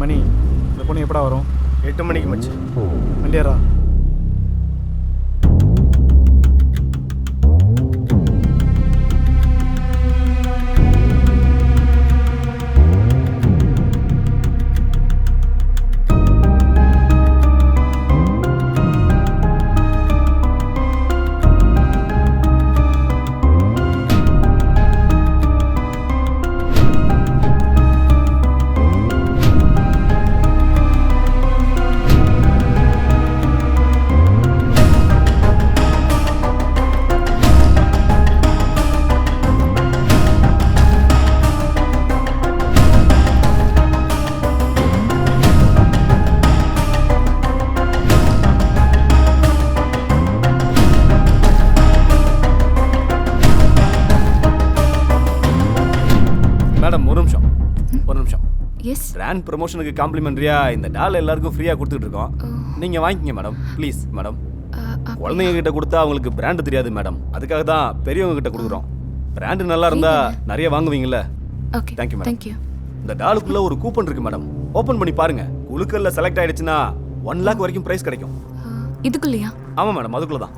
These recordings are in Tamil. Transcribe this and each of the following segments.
மணி இந்த பொண்ணு எப்படா வரும்? 8 மணிக்கு மச்சி. வண்டியாரா? மேடம் ஒரு நிமிஷம். எஸ். பிராண்ட் ப்ரமோஷனுக்கு காம்ப்ளிமெண்ட்ரியா இந்த டால் எல்லாருக்கும் ஃப்ரீயாக கொடுத்துட்டு இருக்கோம். நீங்கள் வாங்கிக்கங்க மேடம், ப்ளீஸ் மேடம். குழந்தைங்க கிட்ட கொடுத்தா அவங்களுக்கு பிராண்டு தெரியாது மேடம், அதுக்காக தான் பெரியவங்க கிட்ட கொடுக்குறோம். பிராண்டு நல்லா இருந்தா நிறைய வாங்குவீங்கல்ல. Okay, thank you madam. தேங்க்யூ. இந்த டாலுக்குள்ள ஒரு கூப்பன் இருக்கு மேடம், ஓப்பன் பண்ணி பாருங்க. குழுக்கல்ல செலக்ட் ஆயிடுச்சுன்னா 1 லாக் வரைக்கும் பிரைஸ் கிடைக்கும். இதுக்குள்ளயா? ஆமாம் மேடம், அதுக்குள்ள தான்.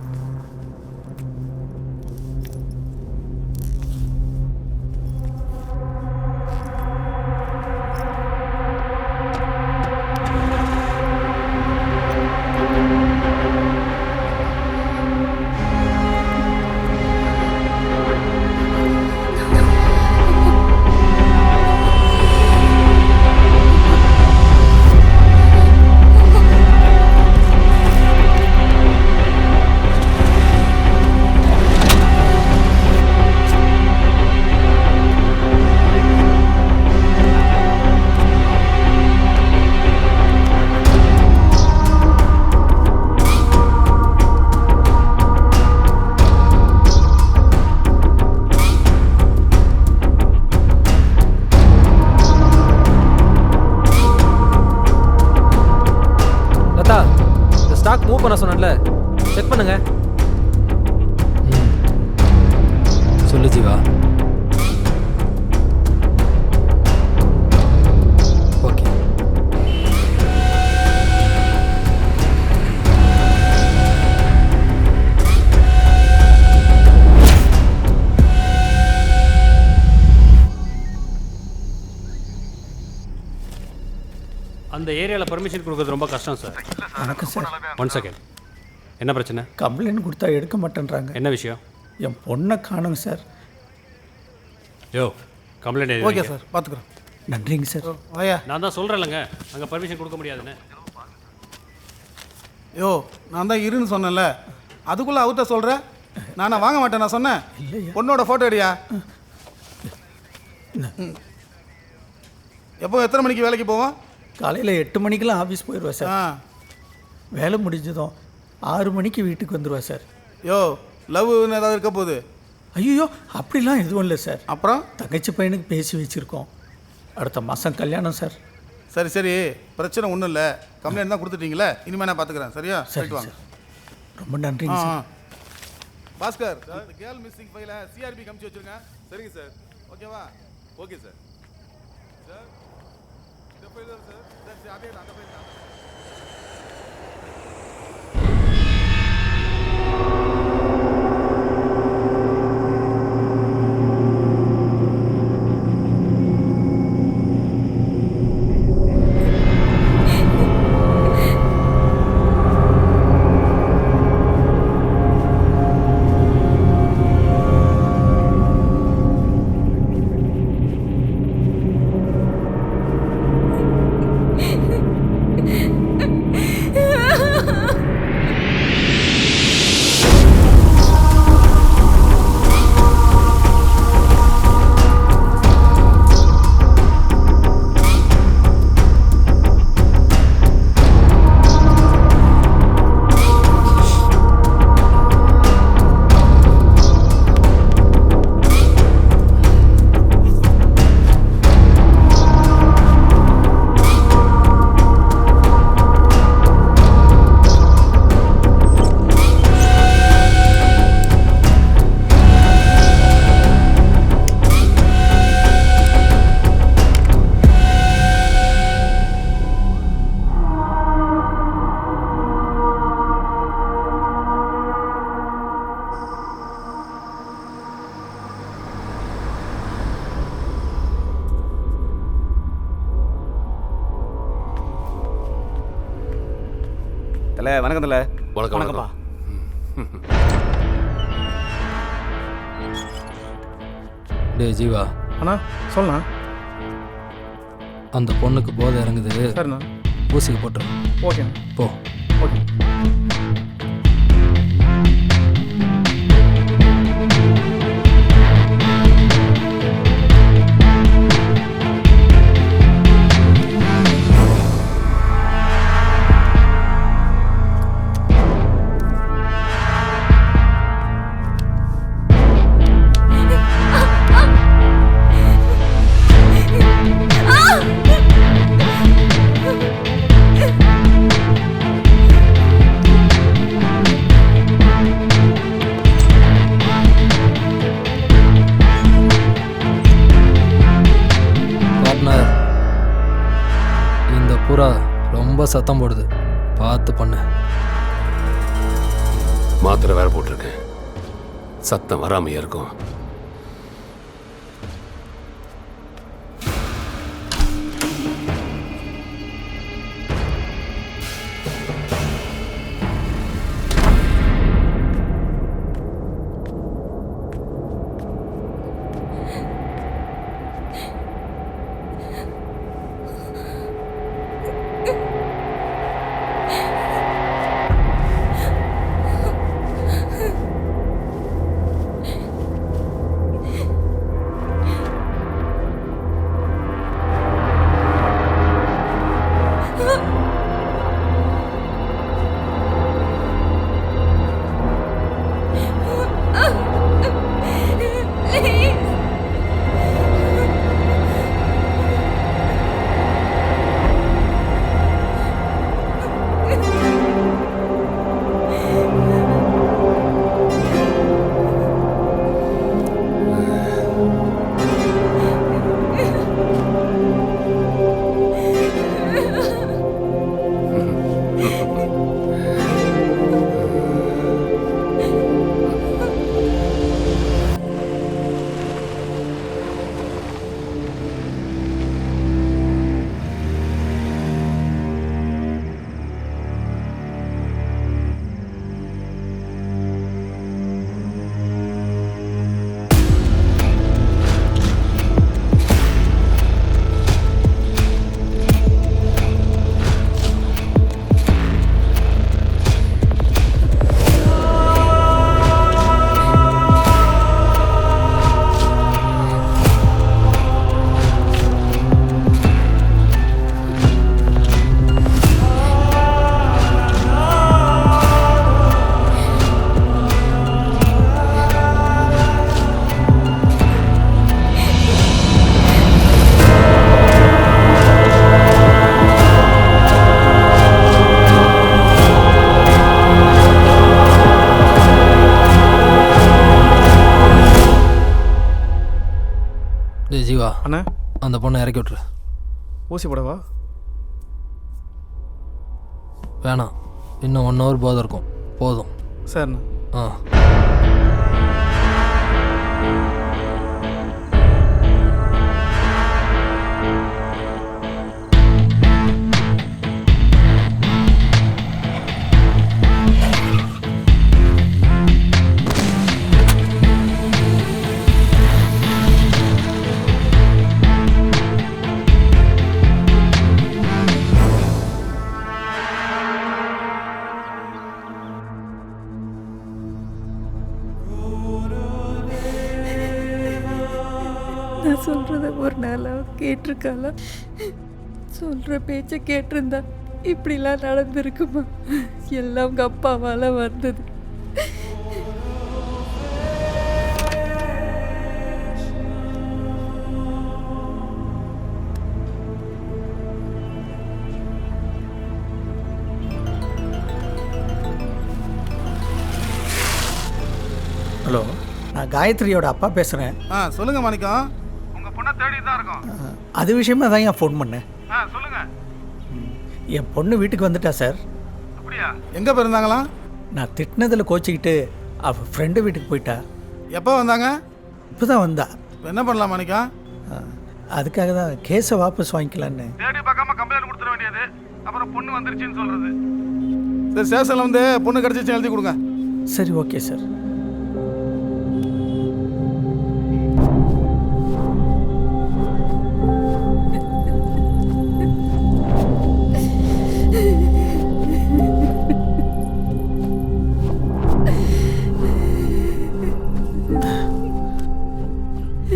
ஸ்டாக் மூவ் பண்ண சொன்னேன்ல, செக் பண்ணுங்க. சொல்லு ஜீவா. ஓகே. அந்த ஏரியாவில் பர்மிஷன் கொடுக்குறது ரொம்ப கஷ்டம் சார். வணக்கம் சார். 1 செகண்ட். என்ன பிரச்சனை? கம்ப்ளைண்ட் கொடுத்தா எடுக்க மாட்டேன்றாங்க. என்ன விஷயம்? என் பொண்ணை காணுங்க சார். யோ, கம்ப்ளைண்ட் ஓகே சார், பார்த்துக்குறோம். நன்றிங்க சார். வாயா. நான் தான் சொல்கிறேன்லங்க, அங்கே பர்மிஷன் கொடுக்க முடியாதுன்னு. யோ, நான் தான் இருன்னு சொன்னேன்ல, அதுக்குள்ளே அவர்கிட்ட சொல்கிறேன். நானா வாங்க மாட்டேன் நான் சொன்னேன். பொண்ணோட ஃபோட்டோ எடுயா. எப்போ எத்தனை மணிக்கு வேலைக்கு போவோம்? காலையில் 8 மணிக்கெலாம் ஆஃபீஸ் போயிடுவேன் சார். வேலை முடிஞ்சதும் 6 மணிக்கு வீட்டுக்கு வந்துடுவேன் சார். யோ, லவ்னு ஏதாவது இருக்க போகுது? ஐயோ, அப்படிலாம் எதுவும் இல்லை சார். அப்புறம் தங்கச்சி பையனுக்கு பேசி வச்சுருக்கோம். அடுத்த மாதம் கல்யாணம் சார். சரி சரி, பிரச்சனை ஒன்றும் இல்லை. கம்ப்ளைண்ட் தான் கொடுத்துட்டீங்களே, இனிமேல் நான் பார்த்துக்கிறேன். சரியா? சரி வாங்க. ரொம்ப நன்றிங்க சார். பாஸ்கர், இந்த கேர்ள் மிஸ்ஸிங் ஃபைலை சிஆர்பி கமிச்சு வச்சுருங்க. சரிங்க சார். ஓகேவா? Okay sir. சார் இந்த ஃபைல் தான் சார். சரி, அதே அந்த ஃபைல் தான். தல வணக்கம் தல. வணக்கம் வணக்கம்ப்பா. டேய் ஜீவா, அண்ணா சொல்லண்ணா. அந்த பொண்ணுக்கு போதை இறங்குது, சரிண்ணா. ஊசிக்கு போட்டுரு. ஓகேண்ணா. போ. ஓகே. பார்ட்னர், இந்த புறா ரொம்ப சத்தம் போடுது, பார்த்து பண்ணு. மாத்திரை வேற போட்டிருக்கேன், சத்தம் வராமையா இருக்கும். டேய் ஜீவா, அண்ணா அந்த பொண்ணை இறக்கி விட்ரு. ஊசி போடவா? வேணாம், இன்னும் 1 hour போதை இருக்கும், போதும். சரிண்ணா. ஆ. நான் சொல்கிறத ஒரு நாளாக கேட்டிருக்காளா? சொல்கிற பேச்சை கேட்டிருந்தா இப்படிலாம் நடந்திருக்குமா? எல்லாம் உங்கள் அப்பாவால் வந்தது. ஹலோ, நான் காயத்ரியோட அப்பா பேசுகிறேன். சொல்லுங்க மாணிக்கம். உங்க பொண்ணை தேடி தான் இருக்கோம். அது விஷயமா தான் ஏன் ஃபோன் பண்ணேன். சொல்லுங்க. என் பொண்ணு வீட்டுக்கு வந்துட்டா சார். அப்படியா? எங்க போயிருந்தாங்களா? நான் திட்டினதில் கோச்சிக்கிட்டு அவள் ஃப்ரெண்டு வீட்டுக்கு போயிட்டா. எப்போ வந்தாங்க? இப்போ தான் வந்தா. என்ன பண்ணலாம் மாணிக்கம்? அதுக்காக தான் கேஸை வாபஸ் வாங்கிக்கலான்னு. தேடி பார்க்காம கம்ப்ளைண்ட் கொடுத்துட வேண்டியது, அப்புறம் பொண்ணு வந்துருச்சுன்னு சொல்றது. சரி ஸ்டேஷனில் வந்து பொண்ணு கிடச்சிச்சு எழுதி கொடுங்க. சரி ஓகே சார்.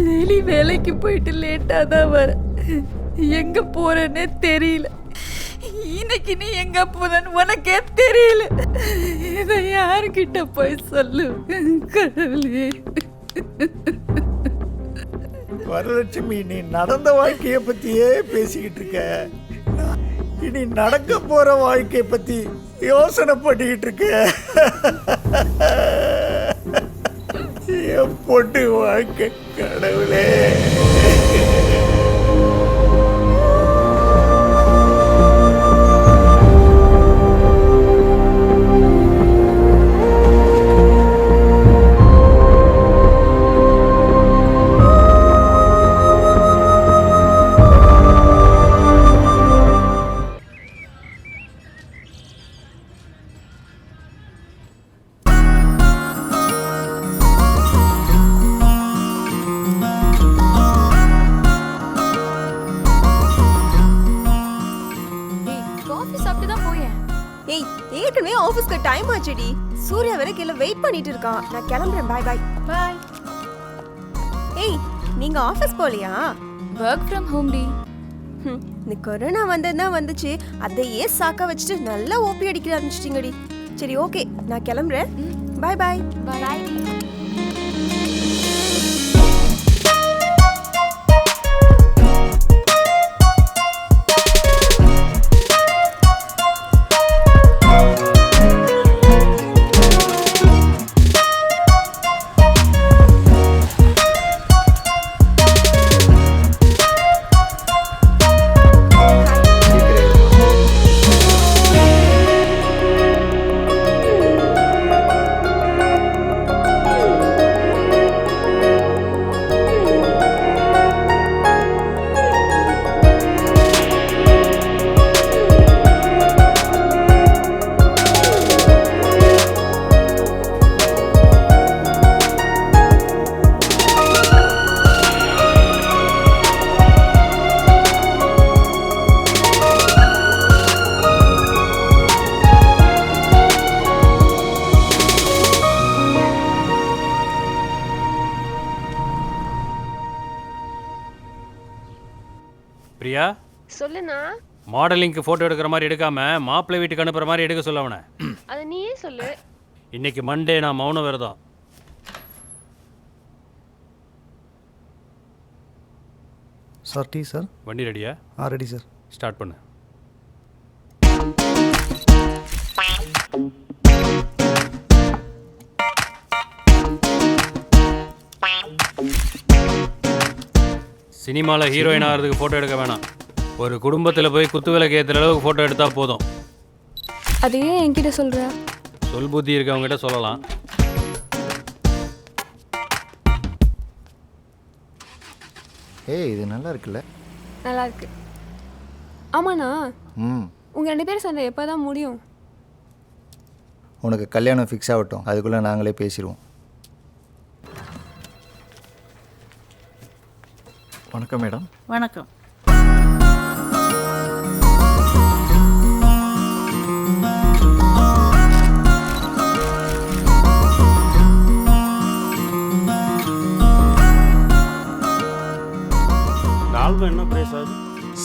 டெய்லி வேலைக்கு போயிட்டு லேட்டாக தான் வரேன். எங்கே போகிறேன்னே தெரியல. இன்னைக்கு நீ எங்கே போறன்னு உனக்கே தெரியல. இதை யாருக்கிட்ட போய் சொல்லு கடவுளே. வரலட்சுமி, நீ நடந்த வாழ்க்கையை பற்றியே பேசிக்கிட்டு இருக்க. இனி நடக்க போகிற வாழ்க்கையை பற்றி யோசனை பண்ணிக்கிட்டு இருக்க. என் பொண்ணு வாழ்க்கை கடவுளே. ஏய், ஏற்கனவே ஆபீஸ்க்கு டைம் ஆச்சுடி. சூர்யா வேற கீழே வெயிட் பண்ணிட்டு இருக்கான். நான் கிளம்புறேன். Bye bye. பை. ஏய், நீங்க ஆபீஸ் போலியா? ஒர்க் ஃப்ரம் ஹோம் டி. இந்த கொரோனா வந்ததுதான் வந்துச்சு. அதையே சாக்க வச்சுட்டு நல்லா ஓபி அடிக்க ஆரம்பிச்சிட்டீங்கடி. சரி ஓகே, நான் கிளம்புறேன். Bye bye. பை. பிரியா, சொல்லுண்ணா. மாடலிங்க்கு ஃபோட்டோ எடுக்கிற மாதிரி எடுக்காம மாப்பிள்ளை வீட்டுக்கு அனுப்புற மாதிரி எடுக்க சொல்ல அவனை. அதை நீயே சொல்லு. இன்னைக்கு மண்டே, நான் மௌன விரதம். Sir tea sir. வண்டி ரெடியா? Ready sir. ஸ்டார்ட் பண்ணு. சினிமாவில் ஹீரோயின் ஆகிறதுக்கு ஃபோட்டோ எடுக்க வேணாம். ஒரு குடும்பத்தில் போய் குத்து விளக்கு ஏற்றுற அளவுக்கு ஃபோட்டோ எடுத்தால் போதும். அதையே என்கிட்ட சொல்கிற? சொல் புத்தி இருக்கவங்ககிட்ட சொல்லலாம். ஏய், இது நல்லா இருக்குல்ல? நல்லா இருக்கு. ஆமாண்ணா, உங்கள் 2 பேரும் சண்டை எப்போ தான் முடியும்? உனக்கு கல்யாணம் ஃபிக்ஸ் ஆகட்டும், அதுக்குள்ளே நாங்களே பேசிடுவோம். வணக்கம் மேடம். வணக்கம். ஆல்பம் என்ன ப்ரைஸ் ஆகுது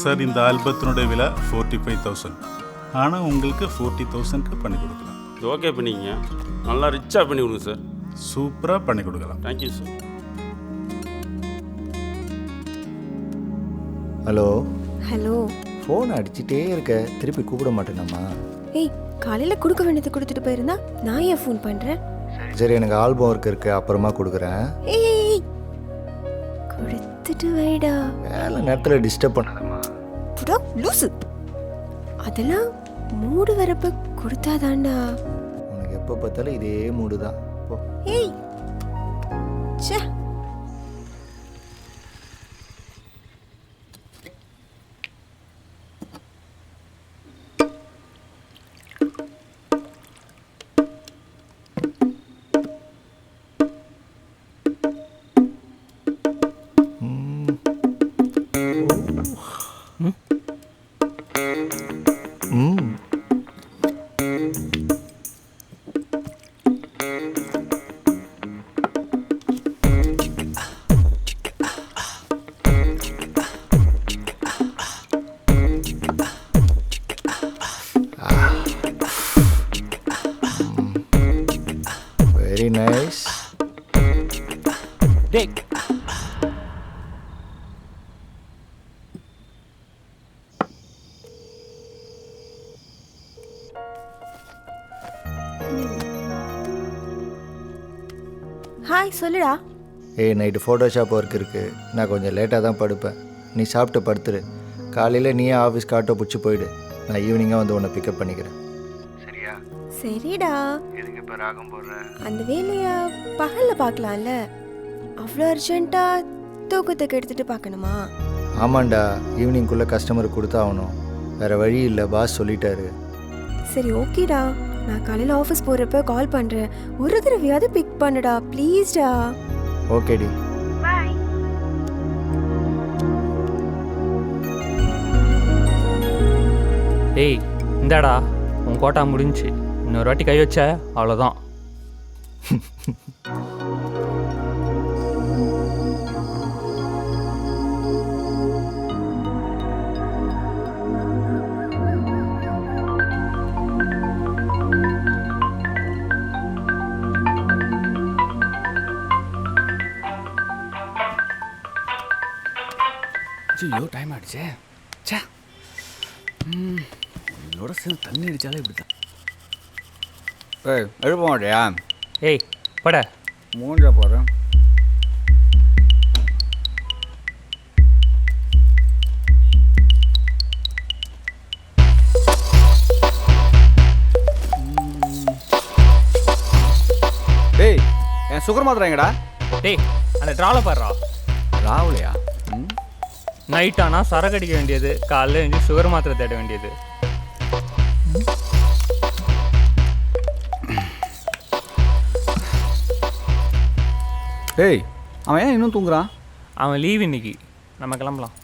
சார்? இந்த ஆல்பத்தினுடைய விலை 45,000. ஆனால் உங்களுக்கு 40,000க்கு பண்ணி கொடுக்கலாம். ஓகே பண்ணிக்கங்க. நல்லா ரிச்சாக பண்ணி கொடுங்க சார். சூப்பராக பண்ணி கொடுக்கலாம். Thank you sir. Hello. Hello. Phone அடிச்சுட்டே இருக்க, திருப்பி கூப்பிட மாட்டேனாம்மா? ஏய், காலையில் கொடுக்க வேண்டியதை கொடுத்துட்டு போயிருந்தா நான் ஏன் ஃபோன் பண்ணுறேன்? சரி, எனக்கு ஆல்பம் ஒர்க் இருக்கு, அப்புறமா கொடுக்குறேன். ஏய், கொடுத்துட்டு வைடா. வேலை நேரத்தில் டிஸ்டர்ப் பண்ணாதம்மா. புடா லூசு. அதெல்லாம் மூடு வரப்ப கொடுத்தாதாண்டா. உனக்கு எப்போ பார்த்தாலும் இதே மூடு தான். போ. ஏய், ச்சே. ஹாய் சொல்லுடா. ஏய் நைட்டு ஃபோட்டோஷாப் ஒர்க் இருக்குது, நான் கொஞ்சம் லேட்டாக தான் படுப்பேன். நீ சாப்பிட்டு படுத்துரு. காலையில் நீயே ஆஃபீஸ்க்கு ஆட்டோ பிடிச்சி போயிடு. நான் ஈவினிங்காக வந்து உன்னை பிக்கப் பண்ணிக்கிறேன். சரியா? சரிடா. எதுக்கு இப்போ ராகம் போடுறேன்? அந்த வேலையை பகலில் பார்க்கலாம்ல. அவ்வளோ அர்ஜென்ட்டாக தூக்கத்துக்கு எடுத்துகிட்டு பார்க்கணுமா? ஆமாண்டா, ஈவினிங்குள்ளே கஸ்டமருக்கு கொடுத்தாகணும். வேறு வழி இல்லை, பாஸ் சொல்லிட்டாரு. சரி ஓகேடா, நான் காலையில் ஆஃபீஸ் போகிறப்ப கால் பண்ணுறேன். ஒரு தடவையாவது பிக் பண்ணுடா ப்ளீஸ்டா. ஓகேடி. பாய். டேய் இந்தாடா உன் கோட்டா முடிஞ்சுச்சு. இன்னொரு வாட்டி கை வச்ச அவ்வளோதான். ஐயோ டைம் ஆயிடுச்சே. சே இதோட சேர்ந்து தண்ணி அடித்தாலே இப்படி தான். ஏய் எழுப்ப மாட்டியா? ஏய் பட மூஞ்ச போகிறேன். டேய் என் சுகர் மாத்திரைங்கடா. டேய் அந்த ட்ராவில் பாடுறா. ராவுலையா? நைட் ஆனால் சரக்கு அடிக்க வேண்டியது, காலையில் எழுந்து சுகர் மாத்திரை தேட வேண்டியது. டேய் அவன் ஏன் இன்னும் தூங்குறான்? அவன் லீவ் இன்னைக்கு. நம்ம கிளம்பலாம்.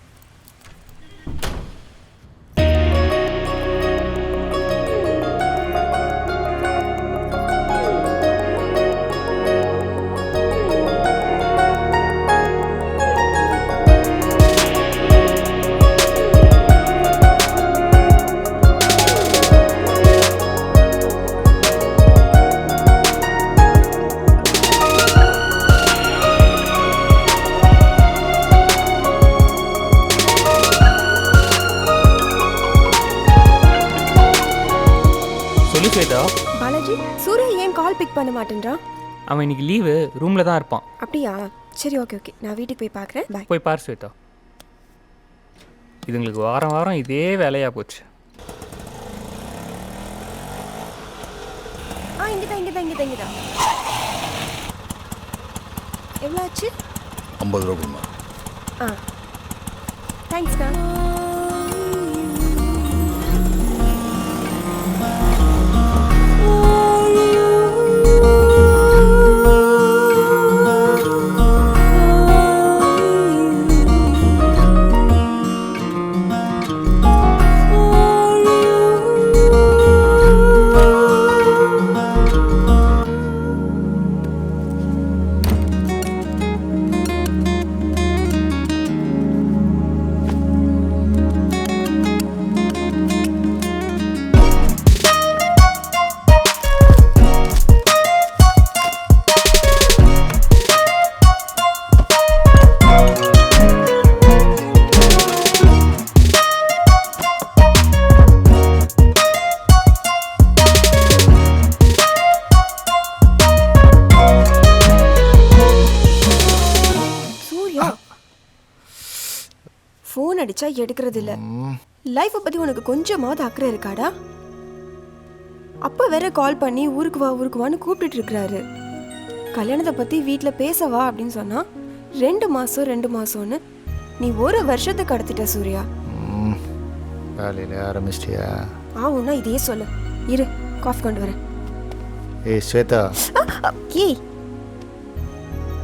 பாலாஜி, சூர்யா ஏன் கால் பிக் பண்ண மாட்டேன்றான்? அவன் இன்னைக்கு லீவு, ரூமில் தான் இருப்பான். அப்படியா? சரி ஓகே ஓகே, நான் வீட்டுக்கு போய் பார்க்குறேன். பாய். போய் பார் ஸ்வேதா. இதுங்களுக்கு வாரம் வாரம் இதே வேலையாக போச்சு. இங்கதான். எவ்வளோ ஆச்சு? 50 ரூபா கொடுமா. தேங்க்ஸ்ண்ணா. ஃபோன் அடிச்சா எடுக்கிறது இல்ல. லைஃப்பை பத்தி உனக்கு கொஞ்சமாவது அக்கறை இருக்காடா? அப்பா வேற கால் பண்ணி ஊருக்கு வான்னு கூப்பிட்டுட்டு இருக்கிறாரு. கல்யாணத்தை பத்தி வீட்டில் பேசவா அப்படின்னு சொன்னா 2 மாசம்னு நீ 1 வருஷத்தை கடத்திட்ட சூர்யா. காலையில் ஆரம்பிச்சிட்டியா? ஆவுன்னா இதையே சொல்லு. இரு, காஃபி கொண்டு வரேன். ஏய் ஸ்வேதா, ஏய்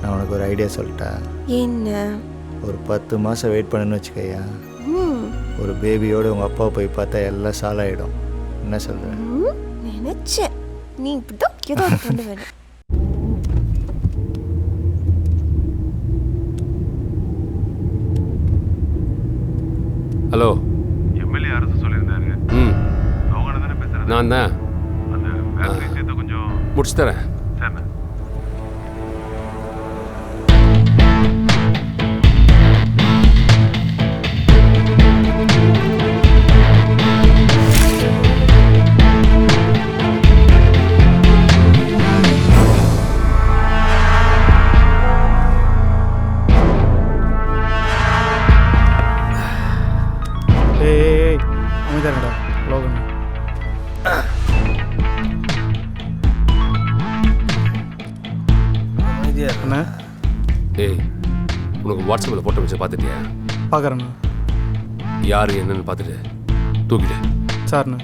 நான் உனக்கு ஒரு ஐடியா சொல்லிட்டேன். என்ன? ஒரு 10 மாதம் வெயிட் பண்ணணும்னு வச்சுக்கையா, ஒரு பேபியோடு உங்கள் அப்பா போய் பார்த்தா எல்லாம் சாலாயிடும். என்ன சொல்கிறேன்? நினச்சேன் நீ இப்படிதான் ஏதோ கொண்டு வேணும். ஹலோ, எம்எல்ஏ அரசு சொல்லியிருந்தாரு. அவங்க தானே பேசுகிறேன். நான் தான். அந்த வேலை விஷயத்தை கொஞ்சம் முடிச்சு தரேன். சரிண்ணா. அமைதியாடா லோகன். அமைதியா அண்ணா. டேய் உனக்கு வாட்ஸ்அப்பில் போட்டோ வச்சு பார்த்துட்டியா? பார்க்குறேண்ணா. யார் என்னன்னு பார்த்துட்டு தூக்கிட்டு. சார்ண்ணா.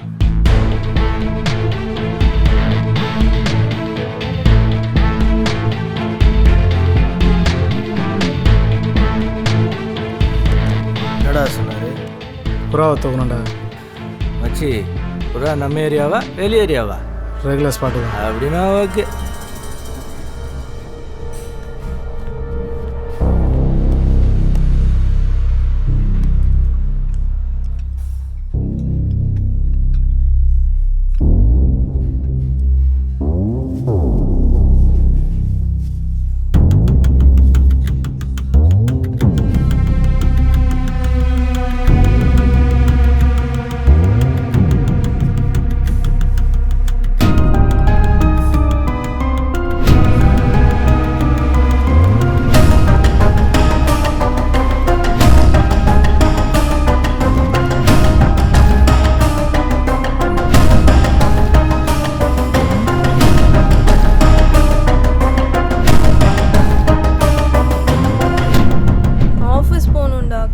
என்னடா சொன்னாரு? புறாவை தூக்கணும்டா. மச்சி புறா நம்ம ஏரியாவா வெளி ஏரியாவா? ரெகுலர் ஸ்பாட்டு தான். அப்படின்னா ஓகே.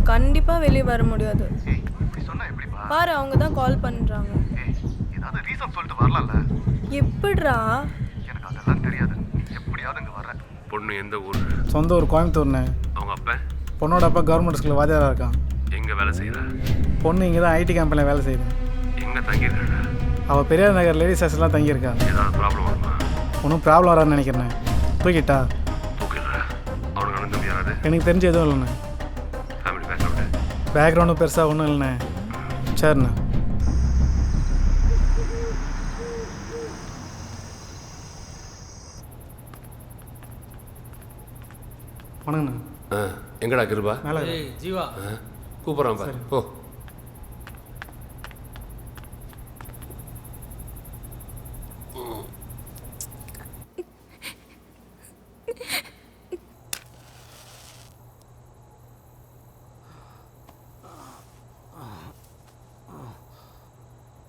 கண்டிப்பாக வெளியே வர முடியாது. பாரு அவங்க தான் கால் பண்ணுறாங்க. எப்படிரா? பொண்ணு எந்த ஊர்? சொந்த ஊர் கோயம்புத்தூர்ண்ணே. அவங்க அப்பா? பொண்ணோட அப்பா கவர்மெண்ட் ஸ்கூலில் வாத்தியாராக இருக்கான். எங்கே வேலை செய்கிறா? பொண்ணு இங்கே தான் ஐடி கம்பெனியில் வேலை செய்யுது. எங்கே தங்கியிருக்காங்க? அவள் பெரியார் நகர் லேடிஸ் ஹாஸ்டல்லாம் தங்கியிருக்கா. ஏதாவது ப்ராப்ளம் வருமா? ஒன்றும் ப்ராப்ளம் வரான்னு நினைக்கிறேன். தூக்கிட்டா? தூக்கிடுறா. அவனுக்கு அண்ணன் தம்பி யாராவது? எனக்கு தெரிஞ்ச எதுவும் இல்லைண்ணே. Family background? பேக்ரவுண்டும் பெருசாக ஒன்றும் இல்லைண்ணே. சரிண்ணா. வணங்கண்ணா. எங்கடா கிருபா? மேலே ஜீவா கூப்பிட்றான் பாரு. ஓ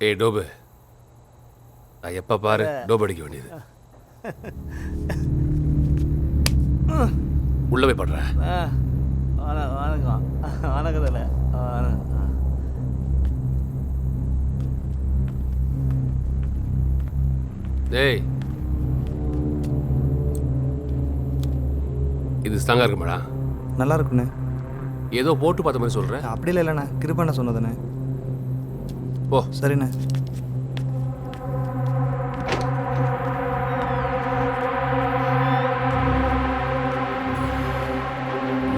ஏய் டோபு, நான் எப்போ பாரு டோப் அடிக்க வேண்டியது. உள்ள போய் படுற. வணக்கம் வணக்கத்தில். டேய் இது ஸ்ட்ராங்காக இருக்குமாடா? நல்லா இருக்குண்ணே. ஏதோ போட்டு பார்த்த மாதிரி சொல்கிறேன். அப்படி இல்லைண்ணே, கிருபண்ண சொன்னதுண்ணே. ஓ சரிண்ணே.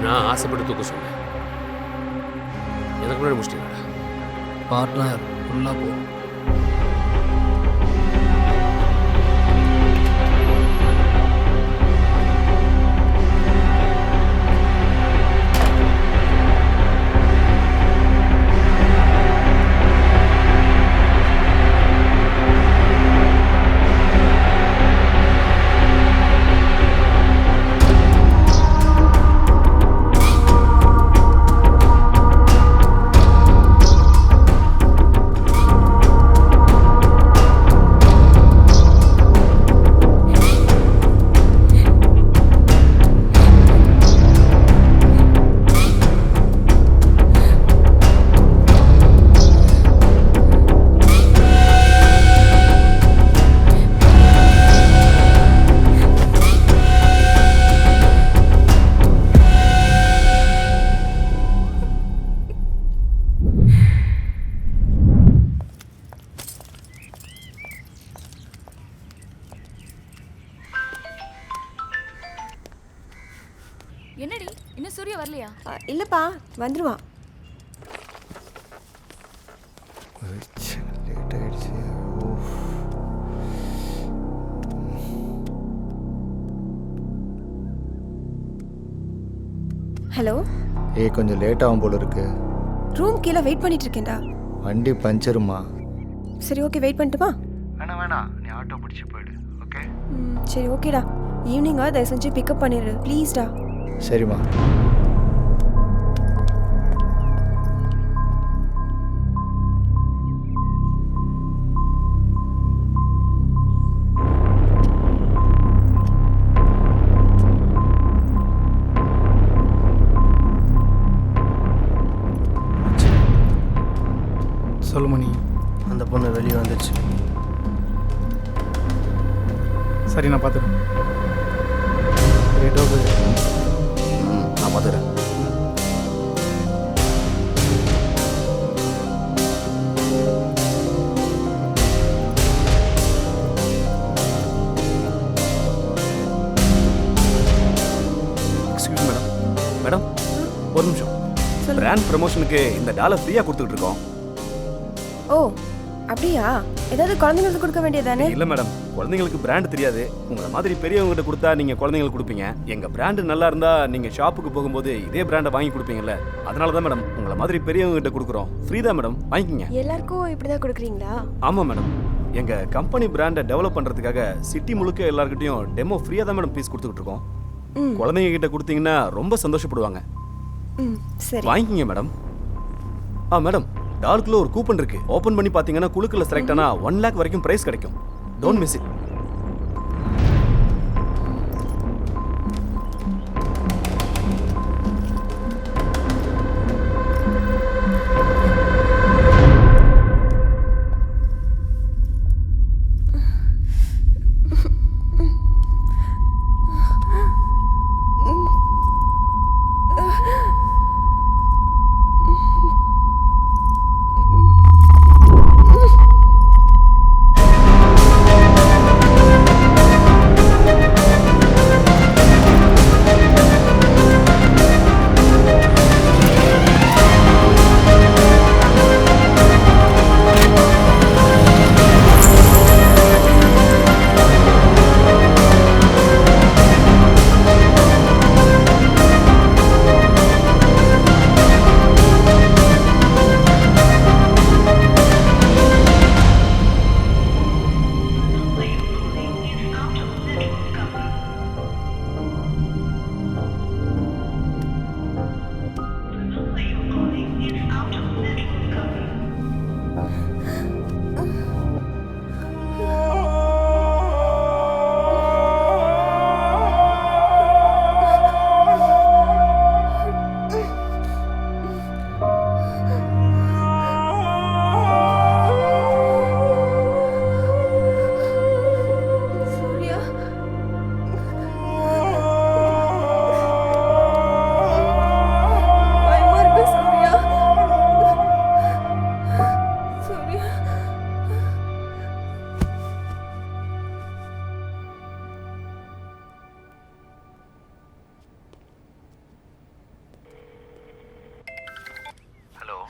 நான் ஆசைப்பட்டு தூக்க சொன்னேன். எனக்கு முன்னாடி முடிச்சிட்டீங்களா? பார்ட்னர் ஃபுல்லாக போ. என்னடி இன்னும் சூர்யா வரலையா? இல்லைப்பா, வந்துடுவான். லேட் ஆயிடுச்சு. ஹலோ. கொஞ்சம் லேட் ஆகும் போல இருக்கு. ரூம் கீழே வெயிட் பண்ணிட்டு இருக்கேன்டா. வண்டி பஞ்சருமா? சரி ஓகே, வெயிட் பண்ணட்டுமா? வேணாம், நீ ஆட்டோ பிடிச்சி போயிடு. ஓகே சரி ஓகேடா. ஈவினிங்கா தயவு செஞ்சு பிக்கப் பண்ணிடு ப்ளீஸ்டா. சரிம்மா. சொல்லு மணி. அந்த பொண்ணு வெளியே வந்துடுச்சு. சரி, நான் பார்த்துக்கிறேன். ரேட்டோ நான் பார்த்துக்கிறேன். Excuse madam. மேடம் ஒரு நிமிஷம். பிராண்ட் ப்ரமோஷனுக்கு இந்த டாலர் ஃப்ரீயாக கொடுத்துட்டு இருக்கோம். ஓ அப்படியா? ஏதாவது குழந்தைங்களுக்கு கொடுக்க வேண்டியதானே? இல்லை மேடம், குழந்தைங்களுக்கு பிராண்ட் தெரியாது. உங்களை மாதிரி பெரியவங்ககிட்ட கொடுத்தா நீங்கள் குழந்தைங்களுக்கு கொடுப்பீங்க. எங்கள் பிராண்டு நல்லா இருந்தால் நீங்கள் ஷாப்புக்கு போகும்போது இதே பிராண்டை வாங்கி கொடுப்பீங்கல்ல, அதனால தான் மேடம் உங்களை மாதிரி பெரியவங்ககிட்ட கொடுக்குறோம். ஃப்ரீ தான் மேடம், வாங்கிக்கிங்க. எல்லாருக்கும் இப்படி தான் கொடுக்குறீங்களா? ஆமாம் மேடம், எங்கள் கம்பெனி பிராண்டை டெவலப் பண்ணுறதுக்காக சிட்டி முழுக்க எல்லாருக்கிட்டையும் டெமோ ஃப்ரீயாக தான் மேடம் பீஸ் கொடுத்துக்கிட்டு இருக்கோம். குழந்தைங்க கிட்ட கொடுத்தீங்கன்னா ரொம்ப சந்தோஷப்படுவாங்க. சரி, வாங்கிக்கிங்க மேடம். மேடம், டாலுக்குள்ள ஒரு கூப்பன் இருக்கு. ஓபன் பண்ணி பாத்தீங்கன்னா குழுக்குள்ள செலக்ட் ஆனா 1 lakh வரைக்கும் பிரைஸ் கிடைக்கும். Don't miss it.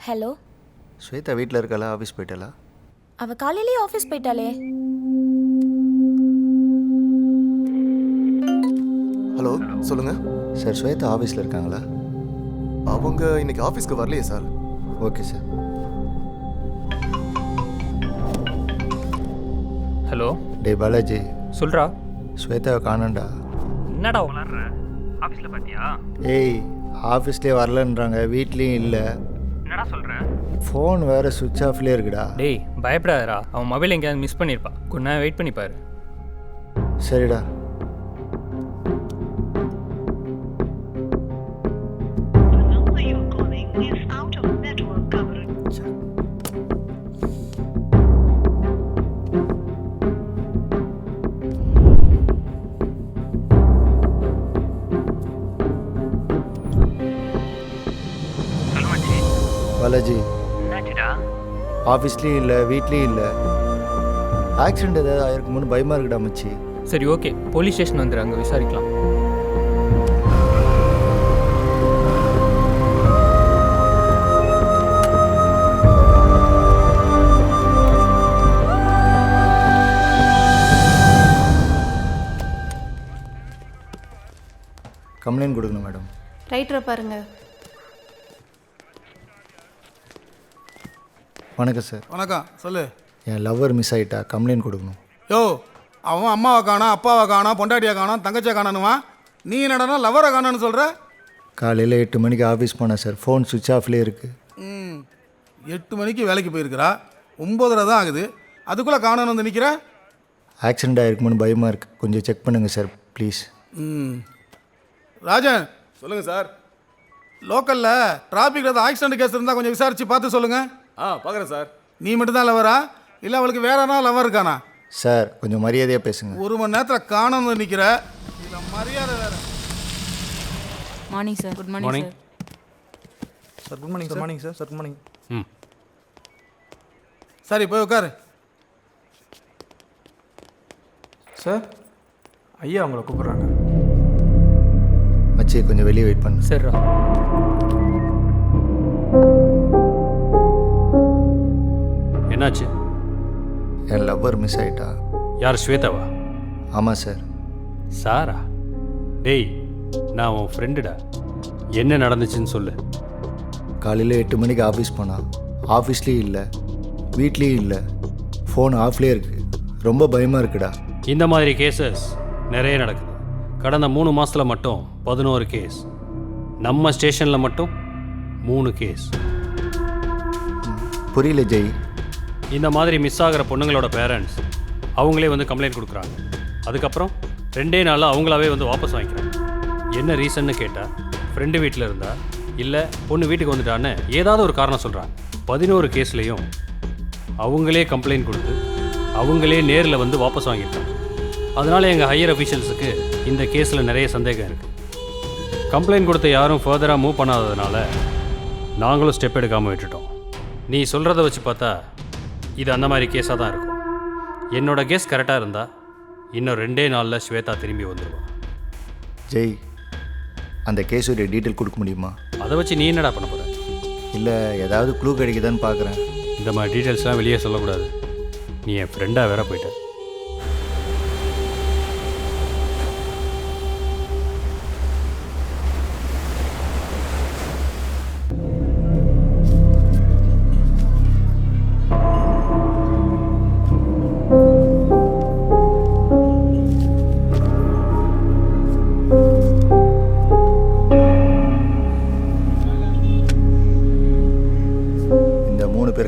Hello. Shweta வீட்டில் இருக்காளா? ஆஃபீஸ் போயிட்டாளா? அவ காலையிலேயே ஆஃபீஸ் போயிட்டாளே. ஹலோ, சொல்லுங்க சார். ஸ்வேதா ஆஃபீஸில் இருக்காங்களா? அவங்க இன்னைக்கு ஆஃபீஸ்க்கு வரலையே சார். Okay sir. ஹலோ. டே பாலாஜி, சொல்கிறா. ஸ்வேதாவை காணோண்டா. என்னடா வளர்ற? ஆஃபீஸில் பார்த்தியா? ஏய், ஆஃபீஸ்லேயே வரலன்றாங்க, வீட்லேயும் இல்லை. என்னடா சொல்கிற? ஃபோன் வேறு சுவிட்ச் ஆஃப்லேயே இருக்குடா. டேய் பயப்படாதடா, அவன் மொபைல் எங்கேயாவது மிஸ் பண்ணியிருப்பா. கொஞ்ச நேரம் வெயிட் பண்ணிப்பாரு. சரிடா. பாலாஜி, ஆஃபீஸ்லேயும் இல்லை, வீட்லேயும் இல்லை. ஆக்சிடென்ட் ஏதாவது ஆயிருக்குமோன்னு பயமாக இருக்குடா மச்சி. சரி, ஓகே, போலீஸ் ஸ்டேஷன் வந்துடு, அங்கே விசாரிக்கலாம். கம்ப்ளைண்ட் கொடுக்கணும் மேடம். ரைட்டரை பாருங்க. வணக்கம் சார். வணக்கம், சொல்லு. என் லவ்வர் மிஸ் ஆகிட்டா, கம்ப்ளைண்ட் கொடுக்கணும். யோ, அவன் அம்மாவை காணோம், அப்பாவை காணோம், பொண்டாட்டியை காணோம், தங்கச்சியை காணணுமா? நீ என்னடா லவ்வரை காணோன்னு சொல்கிற? காலையில் 8 மணிக்கு ஆஃபீஸ் போனேன் சார். ஃபோன் சுவிட்ச் ஆஃப்லேயே இருக்குது. 8 மணிக்கு வேலைக்கு போயிருக்கிறா, 9:30 தான் ஆகுது. அதுக்குள்ளே காணோன்னு வந்து நிற்கிற? ஆக்சிடென்ட் ஆகிருக்குமோன்னு பயமாக இருக்குது, கொஞ்சம் செக் பண்ணுங்கள் சார் ப்ளீஸ். ராஜன், சொல்லுங்கள் சார். லோக்கலில் டிராஃபிக்கில் ஏதாவது ஆக்சிடென்ட் கேஸ் இருந்தால் கொஞ்சம் விசாரித்து பார்த்து சொல்லுங்கள். பார்க்குறேன் சார். நீ மட்டும்தான் லவரா இல்லை அவளுக்கு வேற என்ன லவர் இருக்கானா? சார் கொஞ்சம் மரியாதையாக பேசுங்க. 1 மணி நேரத்தில் காணாம நிற்கிற இல்லை மரியாதை வேற. Morning sir. Good Morning. Morning sir. Sir good morning sir. Morning sir. Sir good morning. ம் சரி போய் உட்காரு. சார் ஐயா உங்களை கூப்பிட்றாங்க. மச்சி கொஞ்சம் வெளியே வெயிட் பண்ணு. சரிடா. என்னாச்சு? என் லவ்வர் மிஸ் ஆயிட்டா. யார், ஸ்வேதாவா? ஆமாம் சார். சாரா? டேய், நான் உன் ஃப்ரெண்டுடா. என்ன நடந்துச்சுன்னு சொல்லு. காலையில் 8 மணிக்கு ஆஃபீஸ் போனான். ஆஃபீஸ்லேயும் இல்லை, வீட்லேயும் இல்லை, ஃபோன் ஆஃப்லேயே இருக்குது. ரொம்ப பயமாக இருக்குடா. இந்த மாதிரி கேசஸ் நிறைய நடக்குது. கடந்த 3 மாதத்தில் மட்டும் 11 கேஸ். நம்ம ஸ்டேஷனில் மட்டும் 3 கேஸ். புரியல ஜெய். இந்த மாதிரி மிஸ் ஆகிற பொண்ணுங்களோட பேரண்ட்ஸ் அவங்களே வந்து கம்ப்ளைண்ட் கொடுக்குறாங்க. அதுக்கப்புறம் 2 நாளில் அவங்களாவே வந்து வாபஸ் வாங்கிக்கிறாங்க. என்ன ரீசன்னு கேட்டால் ஃப்ரெண்டு வீட்டில் இருந்தா இல்லை பொண்ணு வீட்டுக்கு வந்துட்டான்னு ஏதாவது ஒரு காரணம் சொல்கிறாங்க. 11 கேஸ்லேயும் அவங்களே கம்ப்ளைண்ட் கொடுத்து அவங்களே நேரில் வந்து வாபஸ் வாங்கியிருக்காங்க. அதனால் எங்கள் ஹையர் அஃபீஷியல்ஸுக்கு இந்த கேஸில் நிறைய சந்தேகம் இருக்குது. கம்ப்ளைண்ட் கொடுத்த யாரும் ஃபர்தராக மூவ் பண்ணாததுனால நாங்களும் ஸ்டெப் எடுக்காமல் விட்டுட்டோம். நீ சொல்கிறத வச்சு பார்த்தா இது அந்த மாதிரி கேஸாக தான் இருக்கும். என்னோட கேஸ் கரெக்டாக இருந்தால் இன்னும் 2 நாளில் ஸ்வேதா திரும்பி வந்துடுவான். ஜெய், அந்த கேஸுடைய டீட்டெயில் கொடுக்க முடியுமா? அதை வச்சு நீ என்னடா பண்ண போகிற? இல்லை ஏதாவது க்ளூ கிடைக்குதான்னு பார்க்குறேன். இந்த மாதிரி டீட்டெயில்ஸ்லாம் வெளியே சொல்லக்கூடாது. நீ என் ஃப்ரெண்டாக வேற போயிட்ட.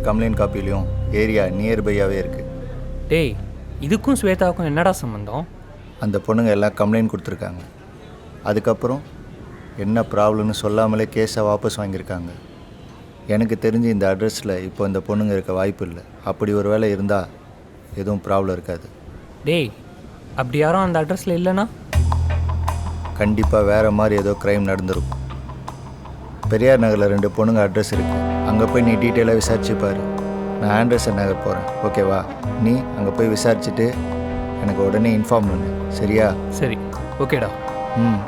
கம்ப்ளைண்ட் காப்பிலையும் ஏரியா நியர்பையாகவே இருக்குது. டேய், இதுக்கும் ஸ்வேதாவுக்கும் என்னடா சம்மந்தம்? அந்த பொண்ணுங்க எல்லாம் கம்ப்ளைண்ட் கொடுத்துருக்காங்க. அதுக்கப்புறம் என்ன ப்ராப்ளம்னு சொல்லாமலே கேஸை வாபஸ் வாங்கியிருக்காங்க. எனக்கு தெரிஞ்சு இந்த அட்ரஸில் இப்போ இந்த பொண்ணுங்க இருக்க வாய்ப்பு இல்லை. அப்படி ஒரு வேளை இருந்தால் எதுவும் ப்ராப்ளம் இருக்காது. டேய், அப்படி யாரும் அந்த அட்ரஸில் இல்லைன்னா கண்டிப்பாக வேறு மாதிரி ஏதோ க்ரைம் நடந்திருக்கும். பெரியார் நகரில் 2 பொண்ணுங்க அட்ரஸ் இருக்குது. அங்கே போய் நீ டீட்டெயிலாக விசாரிச்சு பாரு. நான் ஆண்டர்சன் நகர் போகிறேன், ஓகேவா? நீ அங்கே போய் விசாரிச்சுட்டு எனக்கு உடனே இன்ஃபார்ம் பண்ணு, சரியா? சரி, ஓகேடா. ம்.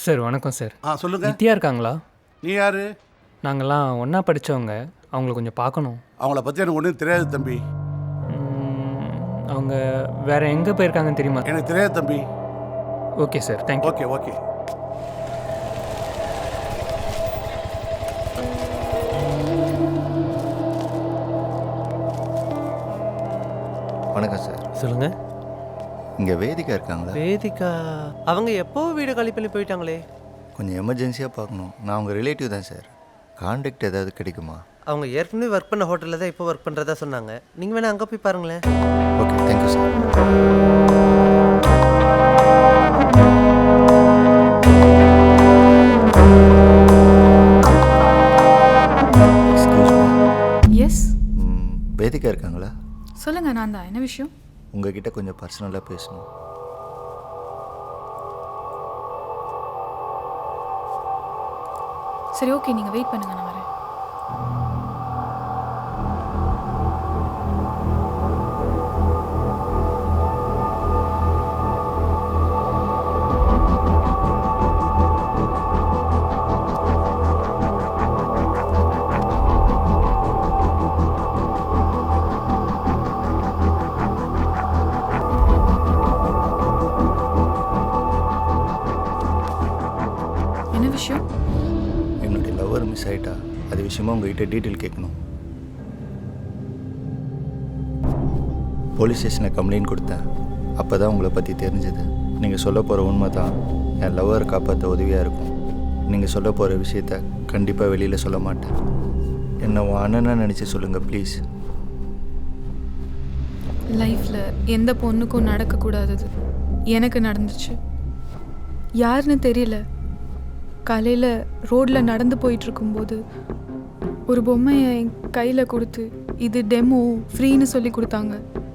சார் வணக்கம் சார். சொல்லுங்க. நித்யா இருக்காங்களா? நீ யாரு? நாங்கள்லாம் ஒன்றா படித்தவங்க. அவங்கள கொஞ்சம் பார்க்கணும். அவங்கள பற்றி எனக்கு ஒன்றும் தெரியாது தம்பி. அவங்க வேற எங்கே போயிருக்காங்கன்னு தெரியுமா? எனக்கு தெரியாது தம்பி. Okay sir, thank you. Okay okay. வணக்கம் சார். சொல்லுங்கள். இங்கே வேதிகா இருக்காங்களா? வேதிகா அவங்க எப்போ வீடு காலி பண்ணி போயிட்டாங்களே. கொஞ்சம் எமர்ஜென்சியாக பார்க்கணும். நான் அவங்க ரிலேட்டிவ் தான் சார். கான்டாக்ட் ஏதாவது கிடைக்குமா? அவங்க ஏற்கனவே ஒர்க் பண்ண ஹோட்டலில் தான் இப்போ ஒர்க் பண்ணுறதா சொன்னாங்க. நீங்கள் வேணால் அங்கே போய் பாருங்களேன். Okay, thank you sir. Excuse me. Yes Vedika இருக்காங்களா? சொல்லுங்கள். நான் தான். என்ன விஷயம்? உங்ககிட்ட கொஞ்சம் பர்சனலாக பேசணும். சரி, ஓகே, நீங்கள் வெயிட் பண்ணுங்கள், நான் வரேன். என்ன விஷயம்? என்னுடைய லவ்வர் மிஸ் ஆகிட்டா. அது விஷயமா உங்ககிட்ட டீட்டெயில் கேட்கணும். போலீஸ் ஸ்டேஷனில் கம்ப்ளைண்ட் கொடுத்தேன். அப்போ தான் உங்களை பற்றி தெரிஞ்சது. நீங்கள் சொல்ல போகிற உண்மை தான் என் லவ்வர் காப்பாற்ற உதவியாக இருக்கும். நீங்கள் சொல்ல போகிற விஷயத்த கண்டிப்பாக வெளியில் சொல்ல மாட்டேன். என்னை உன் அண்ணனாக நினச்சி சொல்லுங்கள் ப்ளீஸ். லைஃப்பில் எந்த பொண்ணுக்கும் நடக்கக்கூடாதது எனக்கு நடந்துச்சு. யாருன்னு தெரியல. காலையில் ரோட்டில் நடந்து போயிட்டுருக்கும்போது ஒரு பொம்மையை என் கையில் கொடுத்து இது டெமோ ஃப்ரீன்னு சொல்லி கொடுத்தாங்க.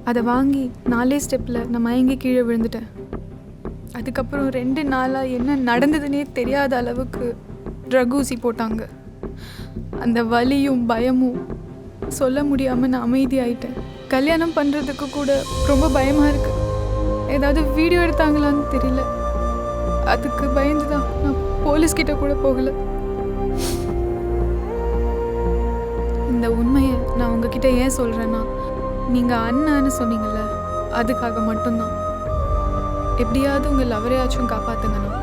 அதை வாங்கி 4 ஸ்டெப்பில் நான் மயங்கி கீழே விழுந்துட்டேன். அதுக்கப்புறம் 2 நாளாக என்ன நடந்ததுன்னே தெரியாத அளவுக்கு ட்ரக் ஊசி போட்டாங்க. அந்த வலியும் பயமும் சொல்ல முடியாமல் நான் அமைதியாயிட்டேன். கல்யாணம் பண்ணுறதுக்கு கூட ரொம்ப பயமாக இருக்குது. ஏதாவது வீடியோ எடுத்தாங்களான்னு தெரியல. அதுக்கு பயந்து தான் நான் போலீஸ்கிட்ட கூட போகலை. இந்த உண்மையை நான் உங்ககிட்ட ஏன் சொல்கிறேன்னா, நீங்கள் அண்ணான்னு சொன்னீங்கல்ல, அதுக்காக மட்டும்தான். எப்படியாவது உங்கள் லவரையாச்சும் காப்பாற்றுங்கண்ணா.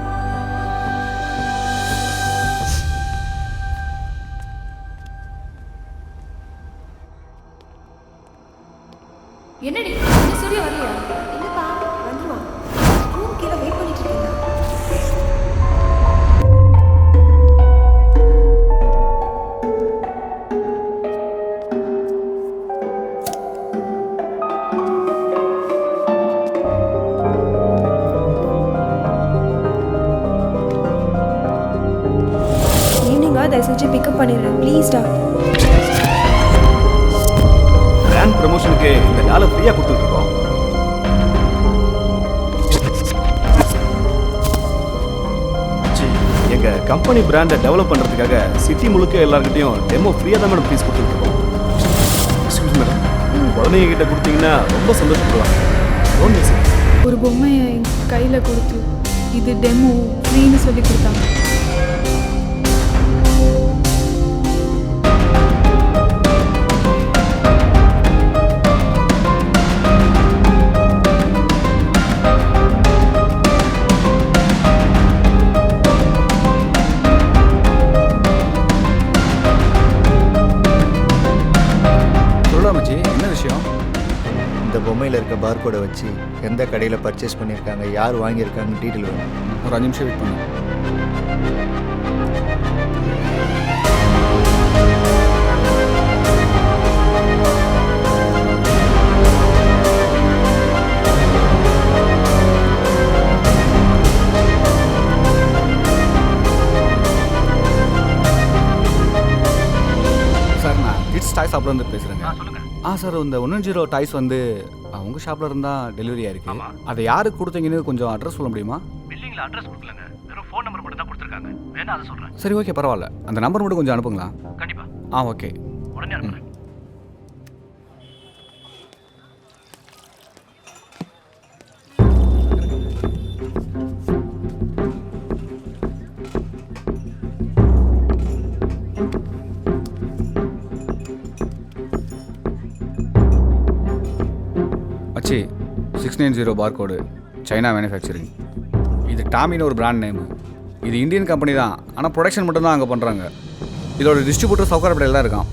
என்னடி ஸ்டுடியோ வரலையா? இல்லப்பா, வந்துமா. ரூம் கீழே வெயிட் பண்ணிட்டு இருக்கேன். ஈவினிங்காக தயவு செஞ்சு பிக்கப் பண்ணிடுறேன் ப்ளீஸ்டா. பிராண்ட் ப்ரமோஷனுக்கு இந்த டாலை ஃப்ரீயாக கொடுத்துட்ருக்கோம். எங்கள் கம்பெனி பிராண்டை டெவலப் பண்ணுறதுக்காக சிட்டி முழுக்க எல்லாருக்கிட்டையும் டெமோ ஃப்ரீயாக தான் மேடம் ப்ளீஸ் கொடுத்துட்ருக்கோம். எக்ஸ்கியூஸ் மேடம், குழந்தைங்க கிட்ட கொடுத்தீங்கன்னா ரொம்ப சந்தோஷப்படுவாங்க. Okay sir. ஒரு பொம்மையை என் கையில் கொடுத்து இது டெமோ ஃப்ரீன்னு சொல்லி கொடுத்தாங்க. என்ன விஷயம்? இந்த பொம்மையில் இருக்க பார்கோடை வச்சு எந்த கடையில் பர்ச்சேஸ் பண்ணியிருக்காங்க, யார் வாங்கியிருக்காங்கன்னு டீட்டெயில் வேணும். ஒரு 5 நிமிஷம் வெயிட் பண்ணுங்க. சார், நான் கிட்ஸ் டாய்ஸ் ஷாப்லேருந்து பேசுகிறேங்க. சார், இந்த 110 டாய்ஸ் வந்து உங்கள் ஷாப்பில் இருந்தால் டெலிவரி ஆயிருக்கு. அதை யாருக்கு கொடுத்தீங்கன்னு கொஞ்சம் அட்ரஸ் சொல்ல முடியுமா? பில்லிங்கில் அட்ரஸ் கொடுக்கலங்க, வெறும் ஃபோன் நம்பர் மட்டும் தான் கொடுத்துருக்காங்க. வேணா அதை சொல்கிறேன். சரி, ஓகே, பரவாயில்ல. அந்த நம்பர் மட்டும் கொஞ்சம் அனுப்புங்களா? கண்டிப்பாக. ஓகே, உடனே அனுப்புகிறேன். அச்சி 690 பார்கோடு, சைனா மேனுஃபேக்சரிங். இது டாமின்னு ஒரு பிராண்ட் நேமு. இது இந்தியன் கம்பெனி தான், ஆனால் ப்ரொடக்ஷன் மட்டும்தான் அங்கே பண்ணுறாங்க. இதோட டிஸ்ட்ரிபியூட்டர் சவுகாரப்படையில் தான் இருக்கான்.